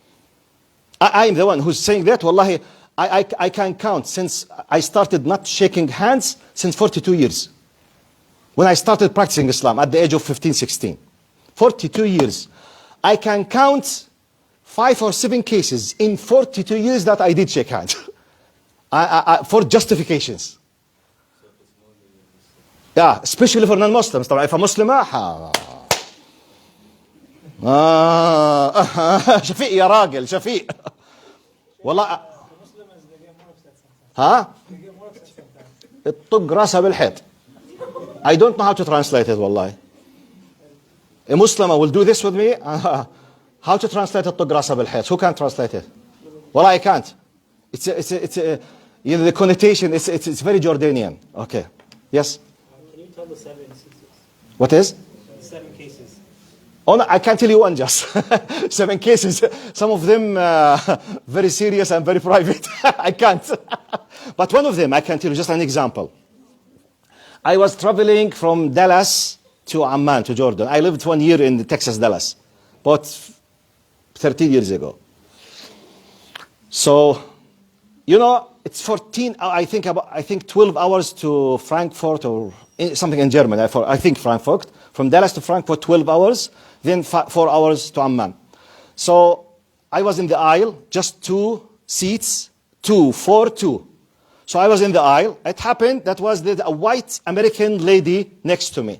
I am the one who's saying that. Wallahi, I can count since I started not shaking hands since 42 years. When I started practicing Islam at the age of 15, 16. 42 years. I can count 5 or 7 cases in 42 years that I did shake hands. For justifications. Yeah, especially for non-Muslims. If a Muslim, شفيق يا راجل شفيق. والله ها الطق راسها بالحيط. I don't know how to translate it والله. A Muslim will do this with me. How to translate الطق راسها بالحيط? Who can translate it? Well, I can't. It's you know, the connotation. It's very Jordanian. Okay. Yes. Can you tell the 7 instances? What is? 7 cases. Oh no, I can't tell you one just. 7 cases. Some of them very serious and very private. I can't. But one of them I can tell you, just an example. I was traveling from Dallas to Amman, to Jordan. I lived 1 year in Texas, Dallas, about 13 years ago. So, you know, it's 14, I think 12 hours to Frankfurt or something in Germany. I think Frankfurt. From Dallas to Frankfurt, 12 hours, then 4 hours to Amman. So I was in the aisle, just 2 seats, 2, 4, 2. So I was in the aisle. It happened that was a white American lady next to me.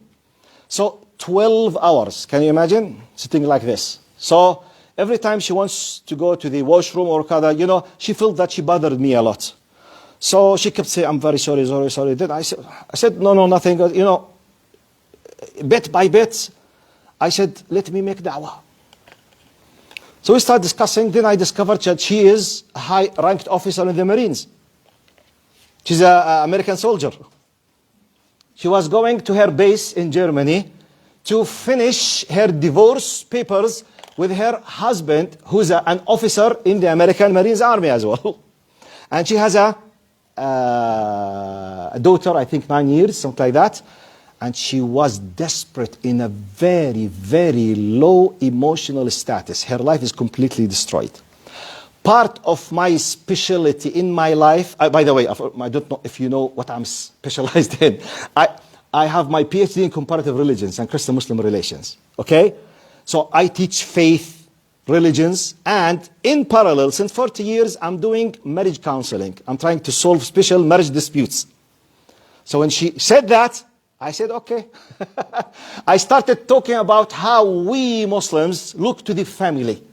So 12 hours, can you imagine? Sitting like this. So every time she wants to go to the washroom or kada, you know, she felt that she bothered me a lot. So she kept saying, I'm very sorry. Then I said, no, nothing. You know, bit by bit, I said, let me make da'wah. So we started discussing. Then I discovered that she is a high-ranked officer in the Marines. She's an American soldier. She was going to her base in Germany to finish her divorce papers with her husband, who's an officer in the American Marines Army as well. And she has a daughter, I think 9 years, something like that. And she was desperate in a very, very low emotional status. Her life is completely destroyed. Part of my specialty in my life, by the way, I don't know if you know what I'm specialized in. I have my PhD in comparative religions and Christian-Muslim relations. Okay? So I teach faith, religions, and in parallel, since 40 years, I'm doing marriage counseling. I'm trying to solve special marriage disputes. So when she said that, I said, okay. I started talking about how we Muslims look to the family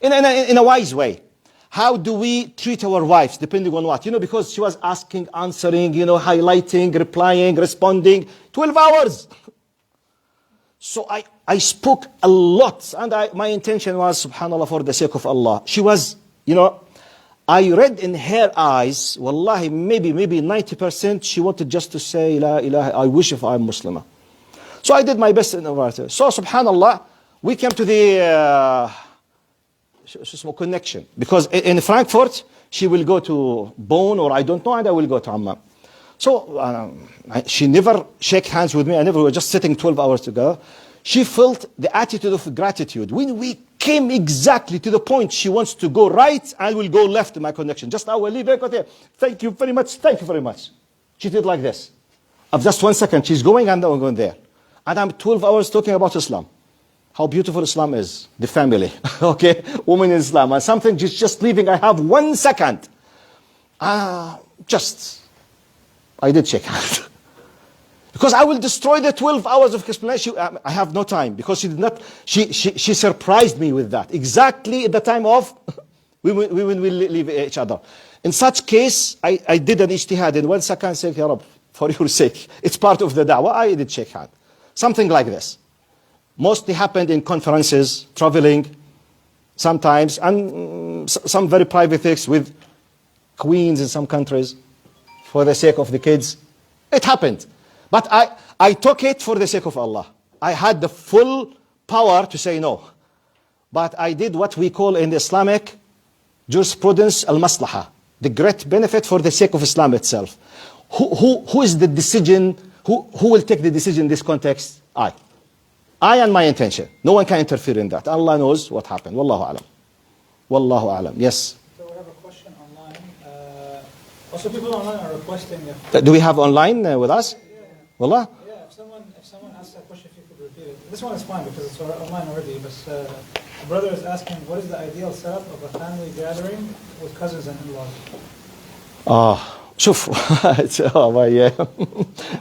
in a wise way. How do we treat our wives, depending on what? Because she was asking, answering, highlighting, replying, responding, 12 hours. So I spoke a lot, and my intention was, subhanAllah, for the sake of Allah. She was, I read in her eyes, wallahi, maybe 90%, she wanted just to say, La ilaha, I wish if I'm Muslimah. So I did my best in her. So subhanallah, we came to the connection. Because in Frankfurt, she will go to Bonn, or I don't know, and I will go to Amman. So she never shake hands with me. We were just sitting 12 hours together. She felt the attitude of gratitude. When we came exactly to the point, she wants to go right, I will go left in my connection. Just I will leave. Thank you very much. Thank you very much. She did like this. Of just 1 second, she's going and I'm going there. And I'm 12 hours talking about Islam. How beautiful Islam is. The family. Okay? Women in Islam. And something just leaving. I have 1 second. I did shake hands. Because I will destroy the 12 hours of explanation. I have no time. Because she did not, she surprised me with that. Exactly at the time of, we will leave each other. In such case, I did an ijtihad. In 1 second, I said, Ya Rab, for your sake, it's part of the da'wah. I did shake hand. Something like this. Mostly happened in conferences, traveling, sometimes, and some very private things with queens in some countries, for the sake of the kids. It happened. But I took it for the sake of Allah. I had the full power to say no. But I did what we call in the Islamic jurisprudence al-maslaha, the great benefit for the sake of Islam itself. Who is the decision, who will take the decision in this context? I and my intention. No one can interfere in that. Allah knows what happened. Wallahu alam. Wallahu alam. Yes. So we have a question online. Also people online are requesting Do we have online with us? Wallah? Yeah, if someone asks that question, if you could repeat it. This one is fine because it's online already, but a brother is asking, what is the ideal setup of a family gathering with cousins and in-laws? شوف,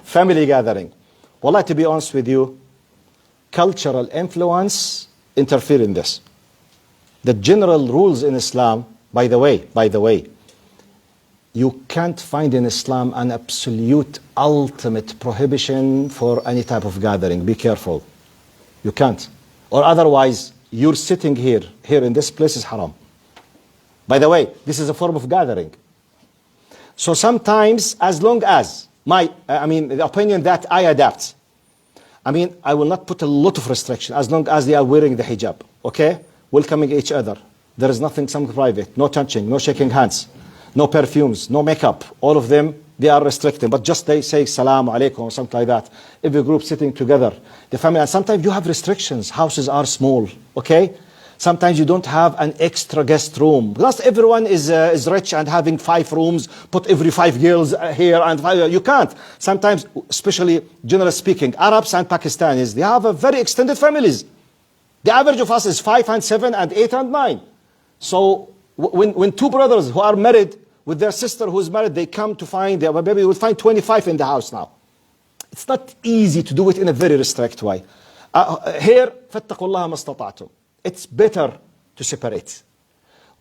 family gathering. Wallah, to be honest with you, cultural influence interfere in this. The general rules in Islam, by the way, you can't find in Islam an absolute ultimate prohibition for any type of gathering. Be careful. You can't. Or otherwise, you're sitting here in this place is haram. By the way, this is a form of gathering. So sometimes, as long as the opinion that I adapt, I will not put a lot of restriction as long as they are wearing the hijab. Okay? Welcoming each other. There is something private. No touching, no shaking hands. No perfumes, no makeup. All of them, they are restricted. But just they say salam alaikum or something like that. Every group sitting together. The family. And sometimes you have restrictions. Houses are small. Okay? Sometimes you don't have an extra guest room. Because everyone is rich and having 5 rooms. Put every 5 girls here and 5. You can't. Sometimes, especially generally speaking, Arabs and Pakistanis, they have a very extended families. The average of us is 5 and 7 and 8 and 9. So when 2 brothers who are married, with their sister who is married, they come to find their baby. You will find 25 in the house now. It's not easy to do it in a very restrict way. Here, فَاتَّقُوا اللَّهَ مَا اسْتَطَعْتُمْ. It's better to separate.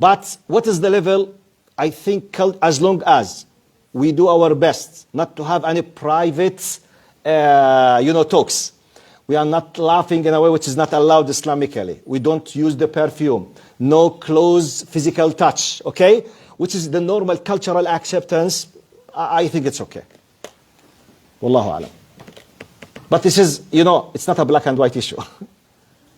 But what is the level? I think as long as we do our best not to have any private, talks. We are not laughing in a way which is not allowed Islamically. We don't use the perfume. No close physical touch. Okay? Which is the normal cultural acceptance, I think it's okay. Wallahu alam. But this is, it's not a black and white issue.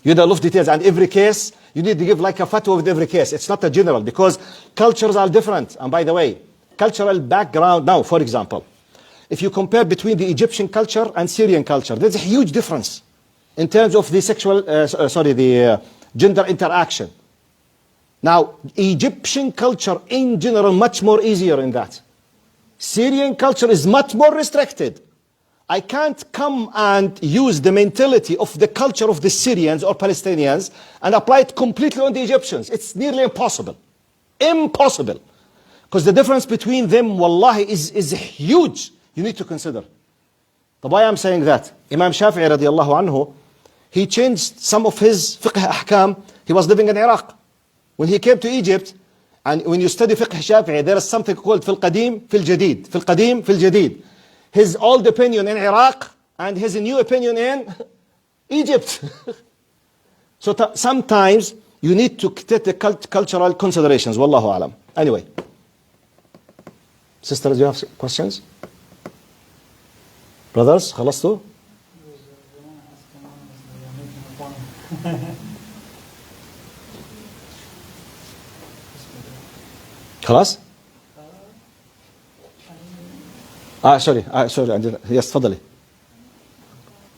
You need a lot of details, and every case, you need to give like a fatwa with every case. It's not a general, because cultures are different. And by the way, cultural background, now, for example, if you compare between the Egyptian culture and Syrian culture, there's a huge difference in terms of the gender interaction. Now, Egyptian culture in general, much more easier in that. Syrian culture is much more restricted. I can't come and use the mentality of the culture of the Syrians or Palestinians and apply it completely on the Egyptians. It's nearly impossible. Impossible. Because the difference between them, wallahi, is huge. You need to consider. Now, why I'm saying that? Imam Shafi'i radiallahu anhu, he changed some of his fiqh ahkam. He was living in Iraq. When he came to Egypt, and when you study fiqh Shafi'i, there is something called fil qadim, fil jadid. Fil qadim, fil jadid. His old opinion in Iraq and his new opinion in Egypt. So sometimes you need to take the cultural considerations. Wallahu alam. Anyway. Sisters, you have questions? Brothers, خلصتوا؟ خلاص؟ sorry, yes, تفضلي.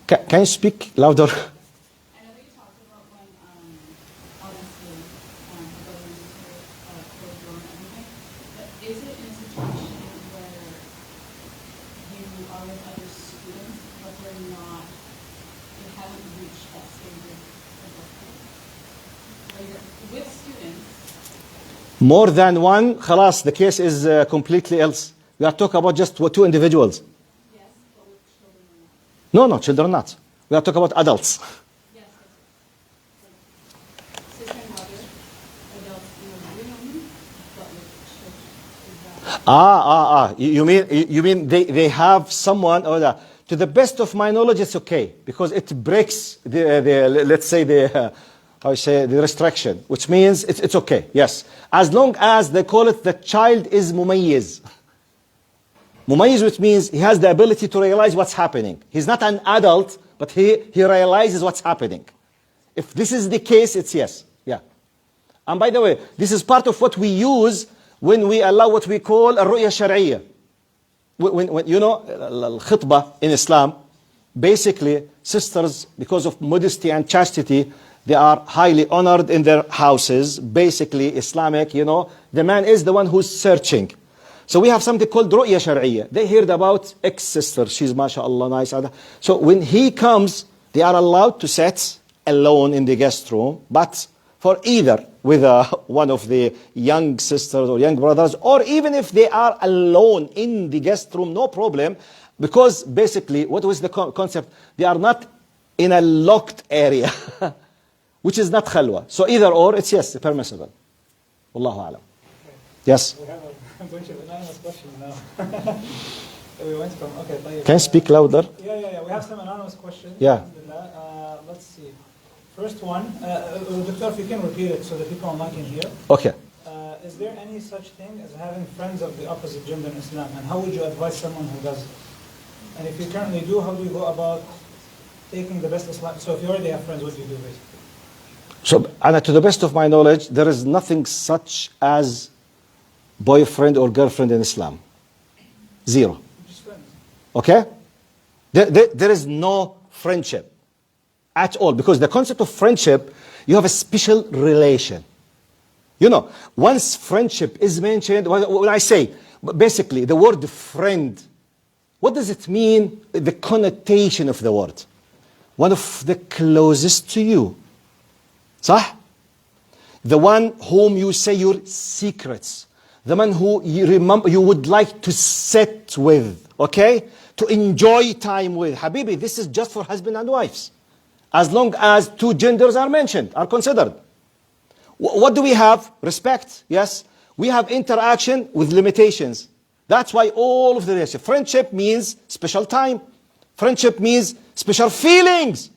Can you speak louder? I know that you talked about when, obviously, the government closed down and everything, but is it in a situation where you are with other students, but they haven't reached that stage of adulthood? Where you're with students. More than one, خلاص, the case is completely else. We are talking about just two individuals. Yes, but with children or not. No, children not. We are talking about adults. Yes, sister and mother, adults in a room, but with children. Is that You mean they have someone or that? To the best of my knowledge, it's okay because it breaks the let's say the the restriction, which means it's okay. Yes, as long as they call it the child is mumayyiz. Mumayyiz, which means he has the ability to realize what's happening. He's not an adult, but he realizes what's happening. If this is the case, it's yes. Yeah. And by the way, this is part of what we use when we allow what we call al-ru'ya shar'iyya. When you know, al-khitbah in Islam, basically, sisters, because of modesty and chastity, they are highly honored in their houses. Basically, Islamic, the man is the one who's searching. So we have something called ru'ya shar'iyya. They heard about ex-sister. She's mashallah nice. So when he comes, they are allowed to sit alone in the guest room, but for either with one of the young sisters or young brothers, or even if they are alone in the guest room, no problem, because basically, what was the concept? They are not in a locked area, which is not khalwa. So either or, it's yes, permissible. Wallahu alam. Yes? We have a bunch of anonymous questions now. We went from, okay, طيب. Can you speak louder? Yeah. We have some anonymous questions. Yeah. Let's see. First one, Doctor, if you can repeat it so that people online can hear. Okay. Is there any such thing as having friends of the opposite gender in Islam? And how would you advise someone who does it? And if you currently do, how do you go about taking the best Islam? So if you already have friends, what do you do basically? So, Anna, to the best of my knowledge, there is nothing such as boyfriend or girlfriend in Islam. Zero. Just friends. Okay? There is no friendship at all. Because the concept of friendship, you have a special relation. Once friendship is mentioned, when I say, basically, the word friend, what does it mean? The connotation of the word. One of the closest to you. صح? The one whom you say your secrets. The one who you would like to sit with. Okay? To enjoy time with. Habibi, this is just for husband and wives. As long as two genders are mentioned, are considered. What do we have? Respect. Yes. We have interaction with limitations. That's why all of the relationship. Friendship means special time. Friendship means special feelings.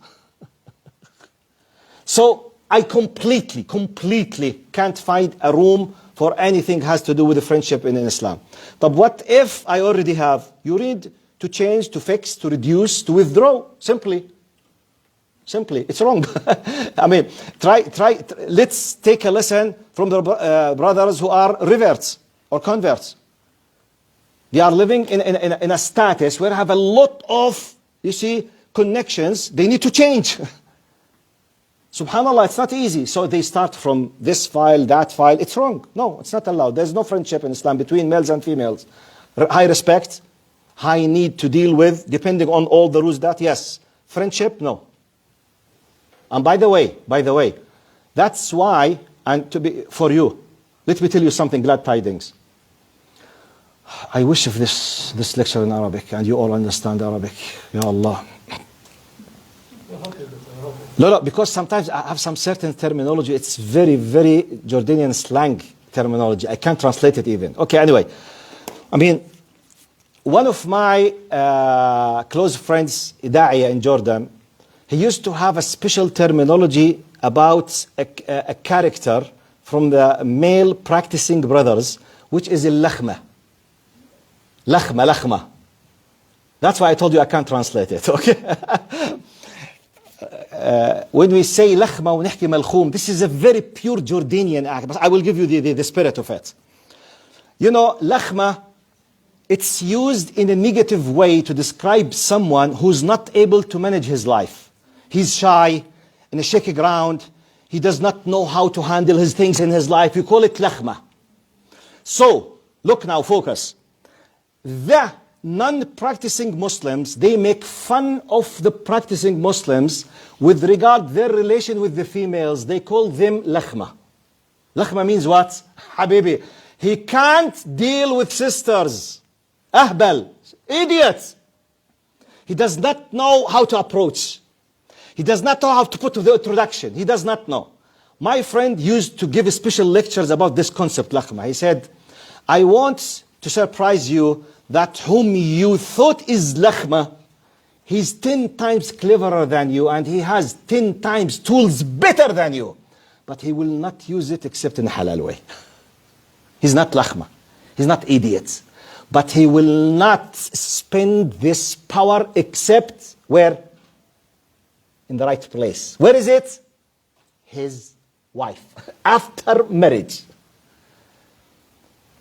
So, I completely can't find a room for anything has to do with the friendship in Islam. But what if I already have? You need to change, to fix, to reduce, to withdraw. Simply. It's wrong. I mean, let's take a lesson from the brothers who are reverts or converts. They are living in a status where they have a lot of, connections. They need to change. Subhanallah, it's not easy. So they start from this file, that file. It's wrong. No, it's not allowed. There's no friendship in Islam between males and females. High respect, high need to deal with, depending on all the rules that, yes. Friendship, no. And by the way, that's why, and for you, let me tell you something, glad tidings. I wish if this lecture in Arabic and you all understand Arabic. Ya Allah. No, because sometimes I have some certain terminology. It's very, very Jordanian slang terminology. I can't translate it even. Okay, anyway. I mean, one of my close friends, Da'iya in Jordan, he used to have a special terminology about a character from the male practicing brothers, which is al-lakhma. Lakhma. That's why I told you I can't translate it, okay? When we say lakhma ونحكي ملخوم, this is a very pure Jordanian act, but I will give you the spirit of it. You know, lakhma, it's used in a negative way to describe someone who's not able to manage his life. He's shy, in a shaky ground, he does not know how to handle his things in his life. We call it lakhma. So, look now, focus. The non-practicing Muslims, they make fun of the practicing Muslims with regard their relation with the females. They call them lakhma. Lakhma means what? Habibi. He can't deal with sisters. Ahbal. Idiot. He does not know how to approach. He does not know how to put the introduction. He does not know. My friend used to give special lectures about this concept, lakhma. He said, I want to surprise you that whom you thought is lakhma, he's 10 times cleverer than you and he has 10 times tools better than you. But he will not use it except in a halal way. He's not lakhma. He's not idiot. But he will not spend this power except where? In the right place. Where is it? His wife. After marriage.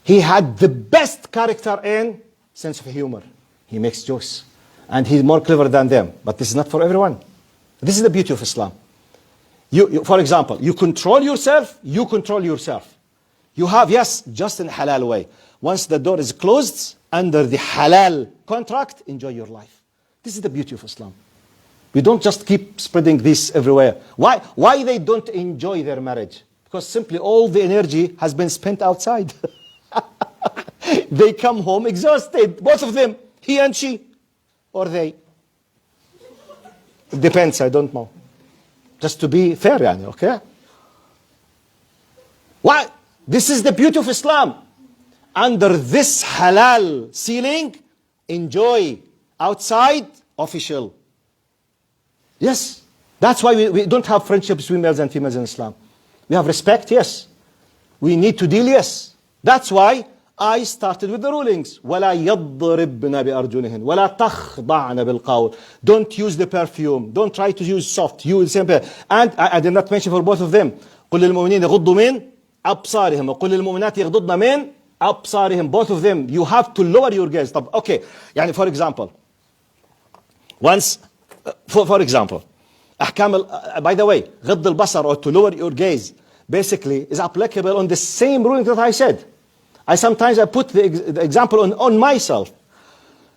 He had the best character in sense of humor. He makes jokes. And he's more clever than them. But this is not for everyone. This is the beauty of Islam. You, for example, you control yourself, you control yourself. You have, yes, just in a halal way. Once the door is closed, under the halal contract, enjoy your life. This is the beauty of Islam. We don't just keep spreading this everywhere. Why they don't enjoy their marriage? Because simply all the energy has been spent outside. They come home exhausted, both of them, he and she, or they. It depends, I don't know. Just to be fair, yani, okay? Why? This is the beauty of Islam. Under this halal ceiling, enjoy. Outside, official. Yes, that's why we don't have friendships between males and females in Islam. We have respect, yes. We need to deal, yes. That's why I started with the rulings. وَلَا يَضْرِبْنَ بِأَرْجُلِهِنْ وَلَا تَخْضَعْنَ بِالْقَوْلِ. Don't use the perfume. Don't try to use soft. Use simple. And I did not mention for both of them. قُلْ لِلْمُؤْمِنِينَ يَغُضُّوا مِنْ أَبْصَارِهِمْ وَقُلْ لِلْمُؤْمِنَاتِ يَغْضُضْنَ مِنْ أَبْصَارِهِمْ. Both of them. You have to lower your gaze. Okay. يعني for example. Once, for example. أحكام, by the way, غض البصر or to lower your gaze basically is applicable on the same ruling that I said. Sometimes I put the example on myself.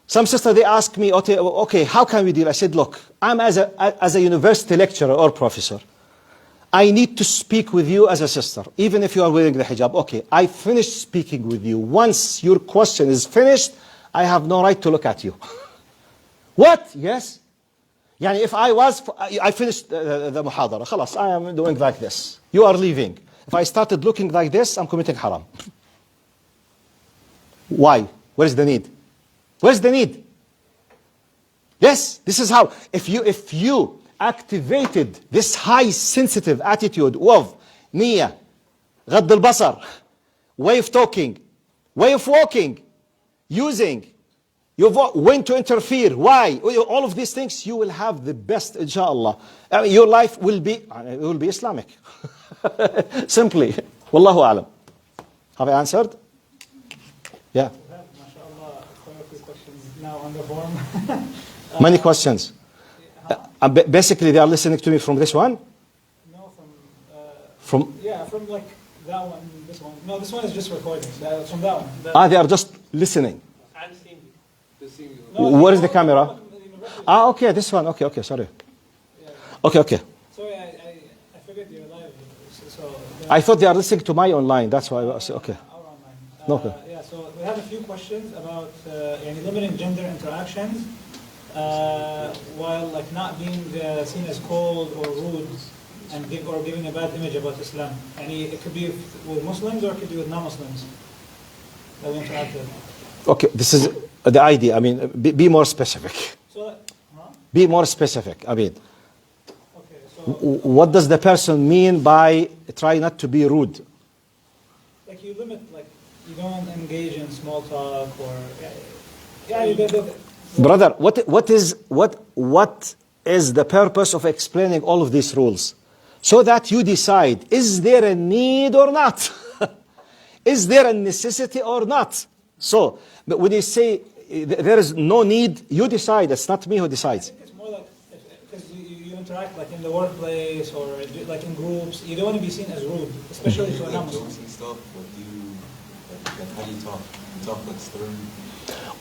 Some sister, they ask me, okay, how can we deal? I said, look, I'm as a university lecturer or professor. I need to speak with you as a sister, even if you are wearing the hijab. Okay, I finished speaking with you. Once your question is finished, I have no right to look at you. What? Yes. Yani if I finished the muhadara, خلاص, I am doing like this. You are leaving. If I started looking like this, I'm committing haram. Why? Where's the need? Where's the need? Yes, this is how. If you activated this high sensitive attitude of niyyah, غض البصر, way of talking, way of walking, using, when to interfere, why, all of these things, you will have the best, inshallah. Your life will be Islamic. Simply. Wallahu alam. Have I answered? Yeah. MashaAllah, quite a few questions now on the forum. Many questions. Basically, they are listening to me from this one? No, From? Yeah, from like that one, this one. No, this one is just recording. From that one. They are just listening. I'm seeing you. No, Where is the camera? Okay, this one. Okay, sorry. Yeah. Okay. Sorry, I figured you're live. So I thought they are listening to my online. That's why I was, okay. Our online. Okay. Yeah, so So we have a few questions about يعني limiting gender interactions while like not being seen as cold or rude and giving a bad image about Islam. يعني it could be with Muslims or it could be with non-Muslims that we interact with. Okay, this is the idea. I mean, be more specific. So, Be more specific. I mean, okay, so what does the person mean by try not to be rude? like you limit, like you don't engage in small talk or you Brother, what is the purpose of explaining all of these rules? So that you decide, is there a need or not? Is there a necessity or not? So, but when you say there is no need, you decide. It's not me who decides. I think it's more like because you interact like in the workplace or like in groups. You don't want to be seen as rude, especially to a Like non-Muslim. jokes and stuff, what do you, like how do you talk? You talk like stern?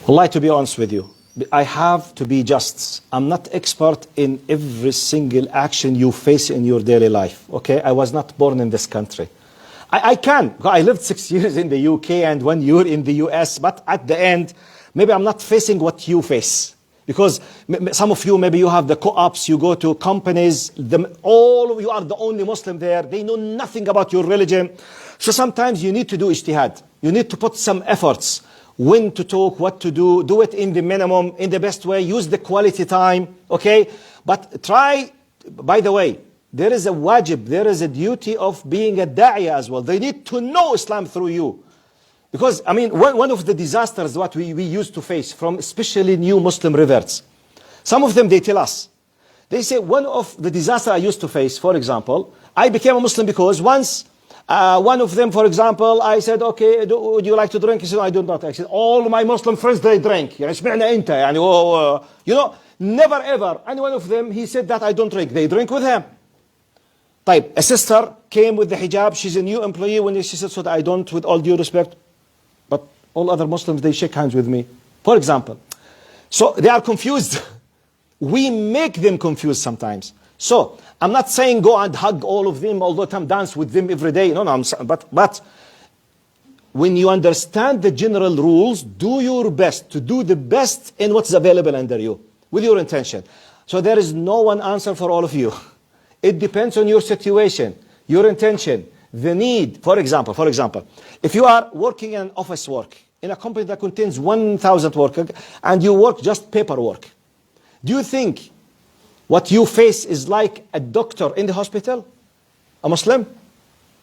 Wallahi, to be honest with you, I have to be just. I'm not expert in every single action you face in your daily life. Okay, I was not born in this country. I can. I lived 6 years in the UK and 1 year in the US, but at the end, maybe I'm not facing what you face. Because some of you, maybe you have the co-ops, you go to companies, all of you are the only Muslim there. They know nothing about your religion. So sometimes you need to do ijtihad. You need to put some efforts. When to talk, what to do it in the minimum, in the best way, use the quality time, okay? But try, by the way, there is a wajib, there is a duty of being a da'iyah as well. They need to know Islam through you. Because, I mean, one of the disasters what we used to face from especially new Muslim reverts, some of them, they tell us, they say one of the disasters I used to face, for example, I became a Muslim because once, one of them, for example, I said, okay, would you like to drink? He said, I do not. I said, all my Muslim friends, they drink. يعني اشمعنى انت يعني you know, never ever. And one of them, he said that I don't drink. They drink with him. طيب, a sister came with the hijab. She's a new employee. When she said, so that I don't, with all due respect, but all other Muslims, they shake hands with me. For example. So they are confused. We make them confused sometimes. So I'm not saying go and hug all of them all the time, dance with them every day. No, but when you understand the general rules, do your best to do the best in what's available under you with your intention. So there is no one answer for all of you. It depends on your situation, your intention, the need. For example, if you are working in an office work in a company that contains 1,000 workers and you work just paperwork, do you think what you face is like a doctor in the hospital? A Muslim?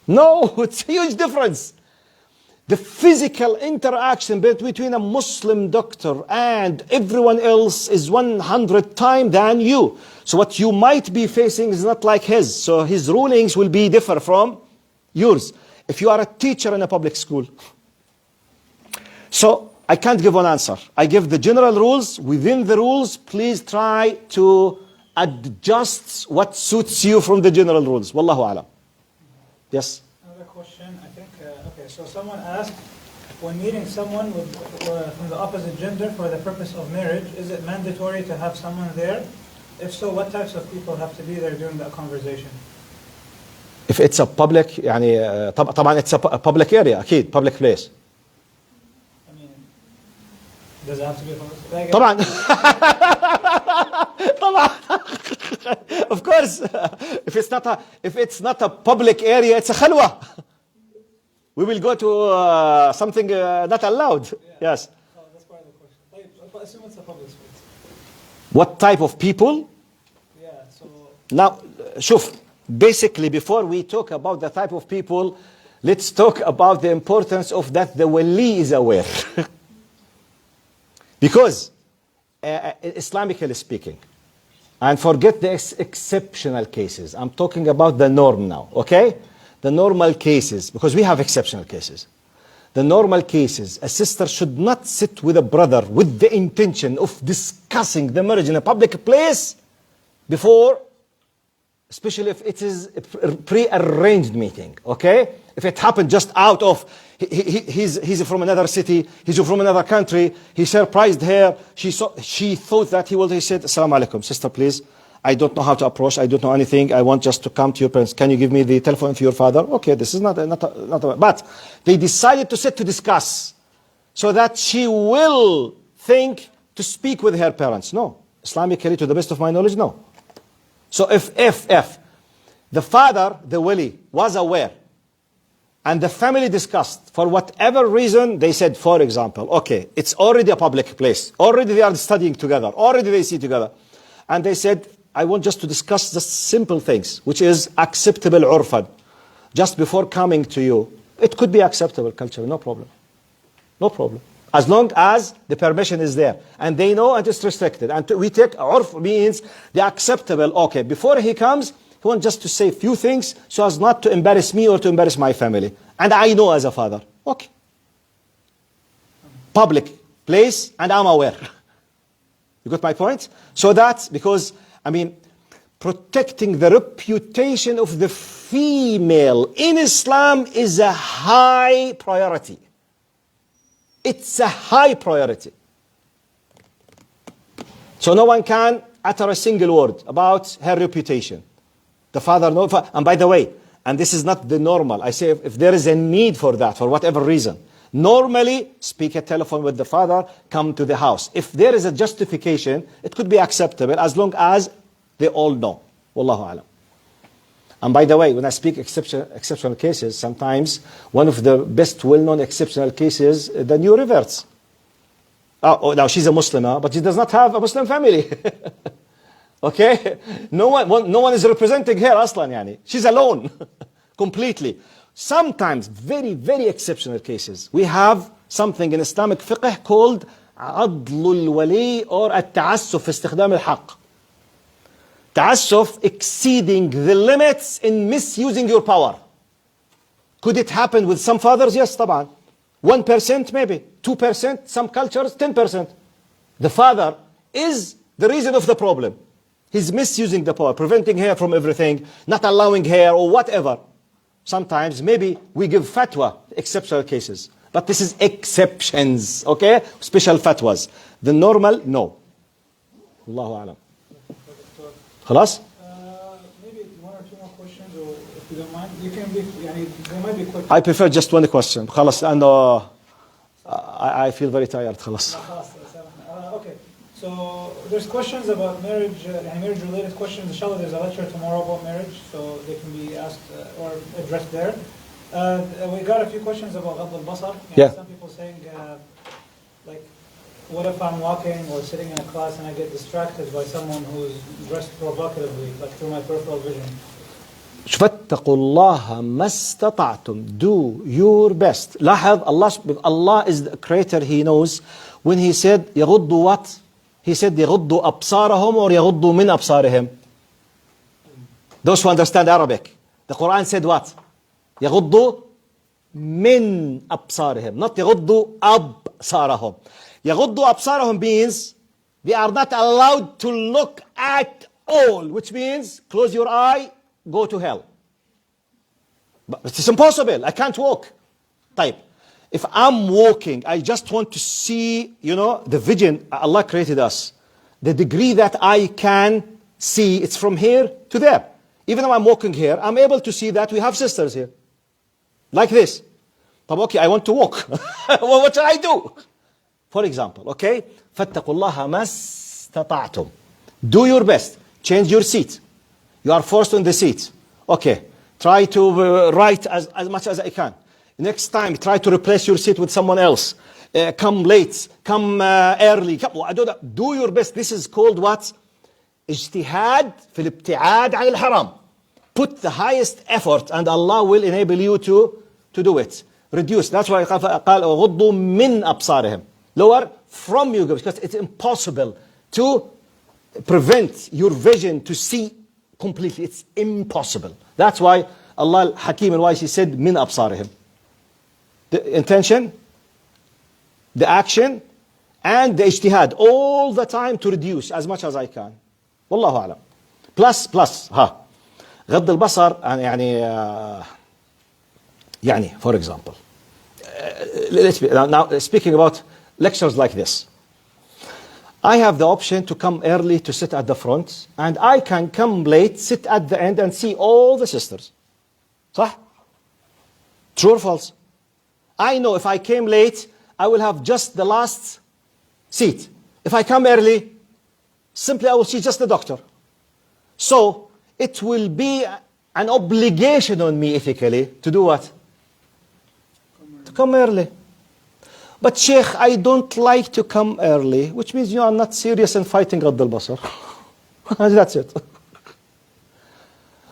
No, it's a huge difference. The physical interaction between a Muslim doctor and everyone else is 100 times than you. So what you might be facing is not like his. So his rulings will be different from yours. If you are a teacher in a public school. So I can't give one answer. I give the general rules. Within the rules, please try to adjust what suits you from the general rules. Wallahu alam. Yes? Another question, I think, okay, so someone asked, when meeting someone from the opposite gender for the purpose of marriage, is it mandatory to have someone there? If so, what types of people have to be there during that conversation? If it's a public, يعني طبعا it's a public area, أكيد, public place. I mean, does it have to be a public? طبعا طبعا of course if it's not a public area, it's a khalwa. We will go to something not allowed. Yes. Oh, that's part of the question. Like, assume it's a public space. What type of people? Yeah, so Now, شوف, basically before we talk about the type of people, let's talk about the importance of that the wali is aware. Because Islamically speaking, and forget the exceptional cases. I'm talking about the norm now, okay? The normal cases, because we have exceptional cases. The normal cases, a sister should not sit with a brother with the intention of discussing the marriage in a public place before, especially if it is a pre-arranged meeting, okay? If it happened just out of, he's from another city, he's from another country, he surprised her, she thought that he said, Assalamu alaikum, sister, please, I don't know how to approach, I don't know anything, I want just to come to your parents, can you give me the telephone of your father? Okay, this is not a, but they decided to sit to discuss. so that she will think to speak with her parents. No. Islamically, to the best of my knowledge, no. So if the father, the wali, was aware, and the family discussed, for whatever reason, they said, for example, okay, it's already a public place. Already they are studying together. Already they see together. And they said, I want just to discuss the simple things, which is acceptable urfan. Just before coming to you, it could be acceptable culture, no problem. No problem. As long as the permission is there. And they know and it's restricted. And we take urf means the acceptable, okay, before he comes, he wants just to say a few things so as not to embarrass me or to embarrass my family. And I know as a father. Okay. Public place and I'm aware. You got my point? So that's because, protecting the reputation of the female in Islam is a high priority. It's a high priority. So no one can utter a single word about her reputation. The father knows, and by the way, and this is not the normal. I say if there is a need for that, for whatever reason, normally speak a telephone with the father, come to the house. If there is a justification, it could be acceptable as long as they all know. Wallahu alam. And by the way, when I speak exceptional cases, sometimes one of the best well-known exceptional cases, the new reverts. Oh, now she's a Muslimah, but she does not have a Muslim family. Okay? No one is representing her aslan, yani. She's alone. Completely. Sometimes, very, very exceptional cases, we have something in Islamic fiqh called عضل الولي or التعسف في استخدام الحق. تعسف, exceeding the limits in misusing your power. Could it happen with some fathers? Yes, طبعا. 1% maybe, 2%, some cultures 10%. The father is the reason of the problem. He's misusing the power, preventing her from everything, not allowing her or whatever. Sometimes maybe we give fatwa, exceptional cases. But this is exceptions, okay? Special fatwas. The normal, no. Allahu alam. خلاص? Maybe one or two more questions, or if you don't mind, you can be. They might be quick. I prefer just one question. خلاص لأنه I feel very tired. خلاص. Okay. So there's questions about marriage, marriage-related questions. Inshallah, there's a lecture tomorrow about marriage, so they can be asked or addressed there. We got a few questions about غض البصر. Yeah. Some people saying, like, what if I'm walking or sitting in a class and I get distracted by someone who's dressed provocatively, like through my peripheral vision? فاتقوا الله ما استطعتم. Do your best. لاحظ, Allah is the creator, He knows. When He said يغضوا what? He said يغضوا أبصارهم or يغضوا من أبصارهم. Those who understand Arabic. The Quran said what? يغضوا من أبصارهم. Not يغضوا أبصارهم. يغضوا أبصارهم means they are not allowed to look at all. Which means close your eye, go to hell. But it's impossible. I can't walk. طيب. If I'm walking, I just want to see, the vision. Allah created us. The degree that I can see, it's from here to there. Even though I'm walking here, I'm able to see that we have sisters here. Like this. But okay, I want to walk. Well, what shall I do? For example, okay? فَاتَّقُوا اللَّهَ مَا اسْتَطَعْتُمْ. Do your best. Change your seat. You are forced on the seat. Okay. Try to write as much as I can. Next time, try to replace your seat with someone else. Come late. Come early. Do your best. This is called what? اجتهاد في الابتعاد عن الحرام. Put the highest effort and Allah will enable you to do it. Reduce. That's why قال غضوا من أبصارهم. Lower from you, because it's impossible to prevent your vision to see completely. It's impossible. That's why Allah Hakim and wise, He said min absarihim. The intention, the action, and the ijtihad all the time to reduce as much as I can. Wallahu alam. Plus غض البصر يعني for example, now speaking about lectures like this, I have the option to come early to sit at the front, and I can come late, sit at the end and see all the sisters. صح? True or false? I know if I came late, I will have just the last seat. If I come early, simply I will see just the doctor. So it will be an obligation on me ethically to do what? To come early. But Sheikh, I don't like to come early, which means you are not serious in fighting غض البصر. That's it.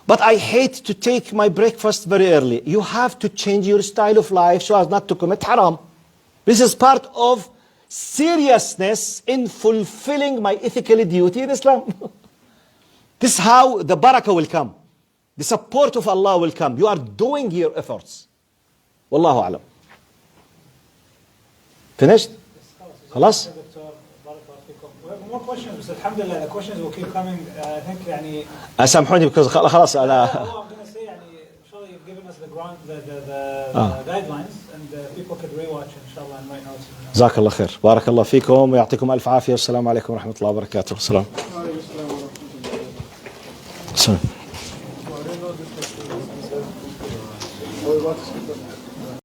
But I hate to take my breakfast very early. You have to change your style of life so as not to commit haram. This is part of seriousness in fulfilling my ethical duty in Islam. This is how the barakah will come. The support of Allah will come. You are doing your efforts. Wallahu alam. Finished? خلاص? We have more questions, but alhamdulillah, the questions will keep coming. I think يعني سامحوني because خلاص أنا I'm going to say يعني inshallah you've given us the guidelines and people could rewatch inshallah and write notes. جزاك الله خير. بارك الله فيكم ويعطيكم ألف عافية والسلام عليكم ورحمة الله وبركاته. السلام. السلام.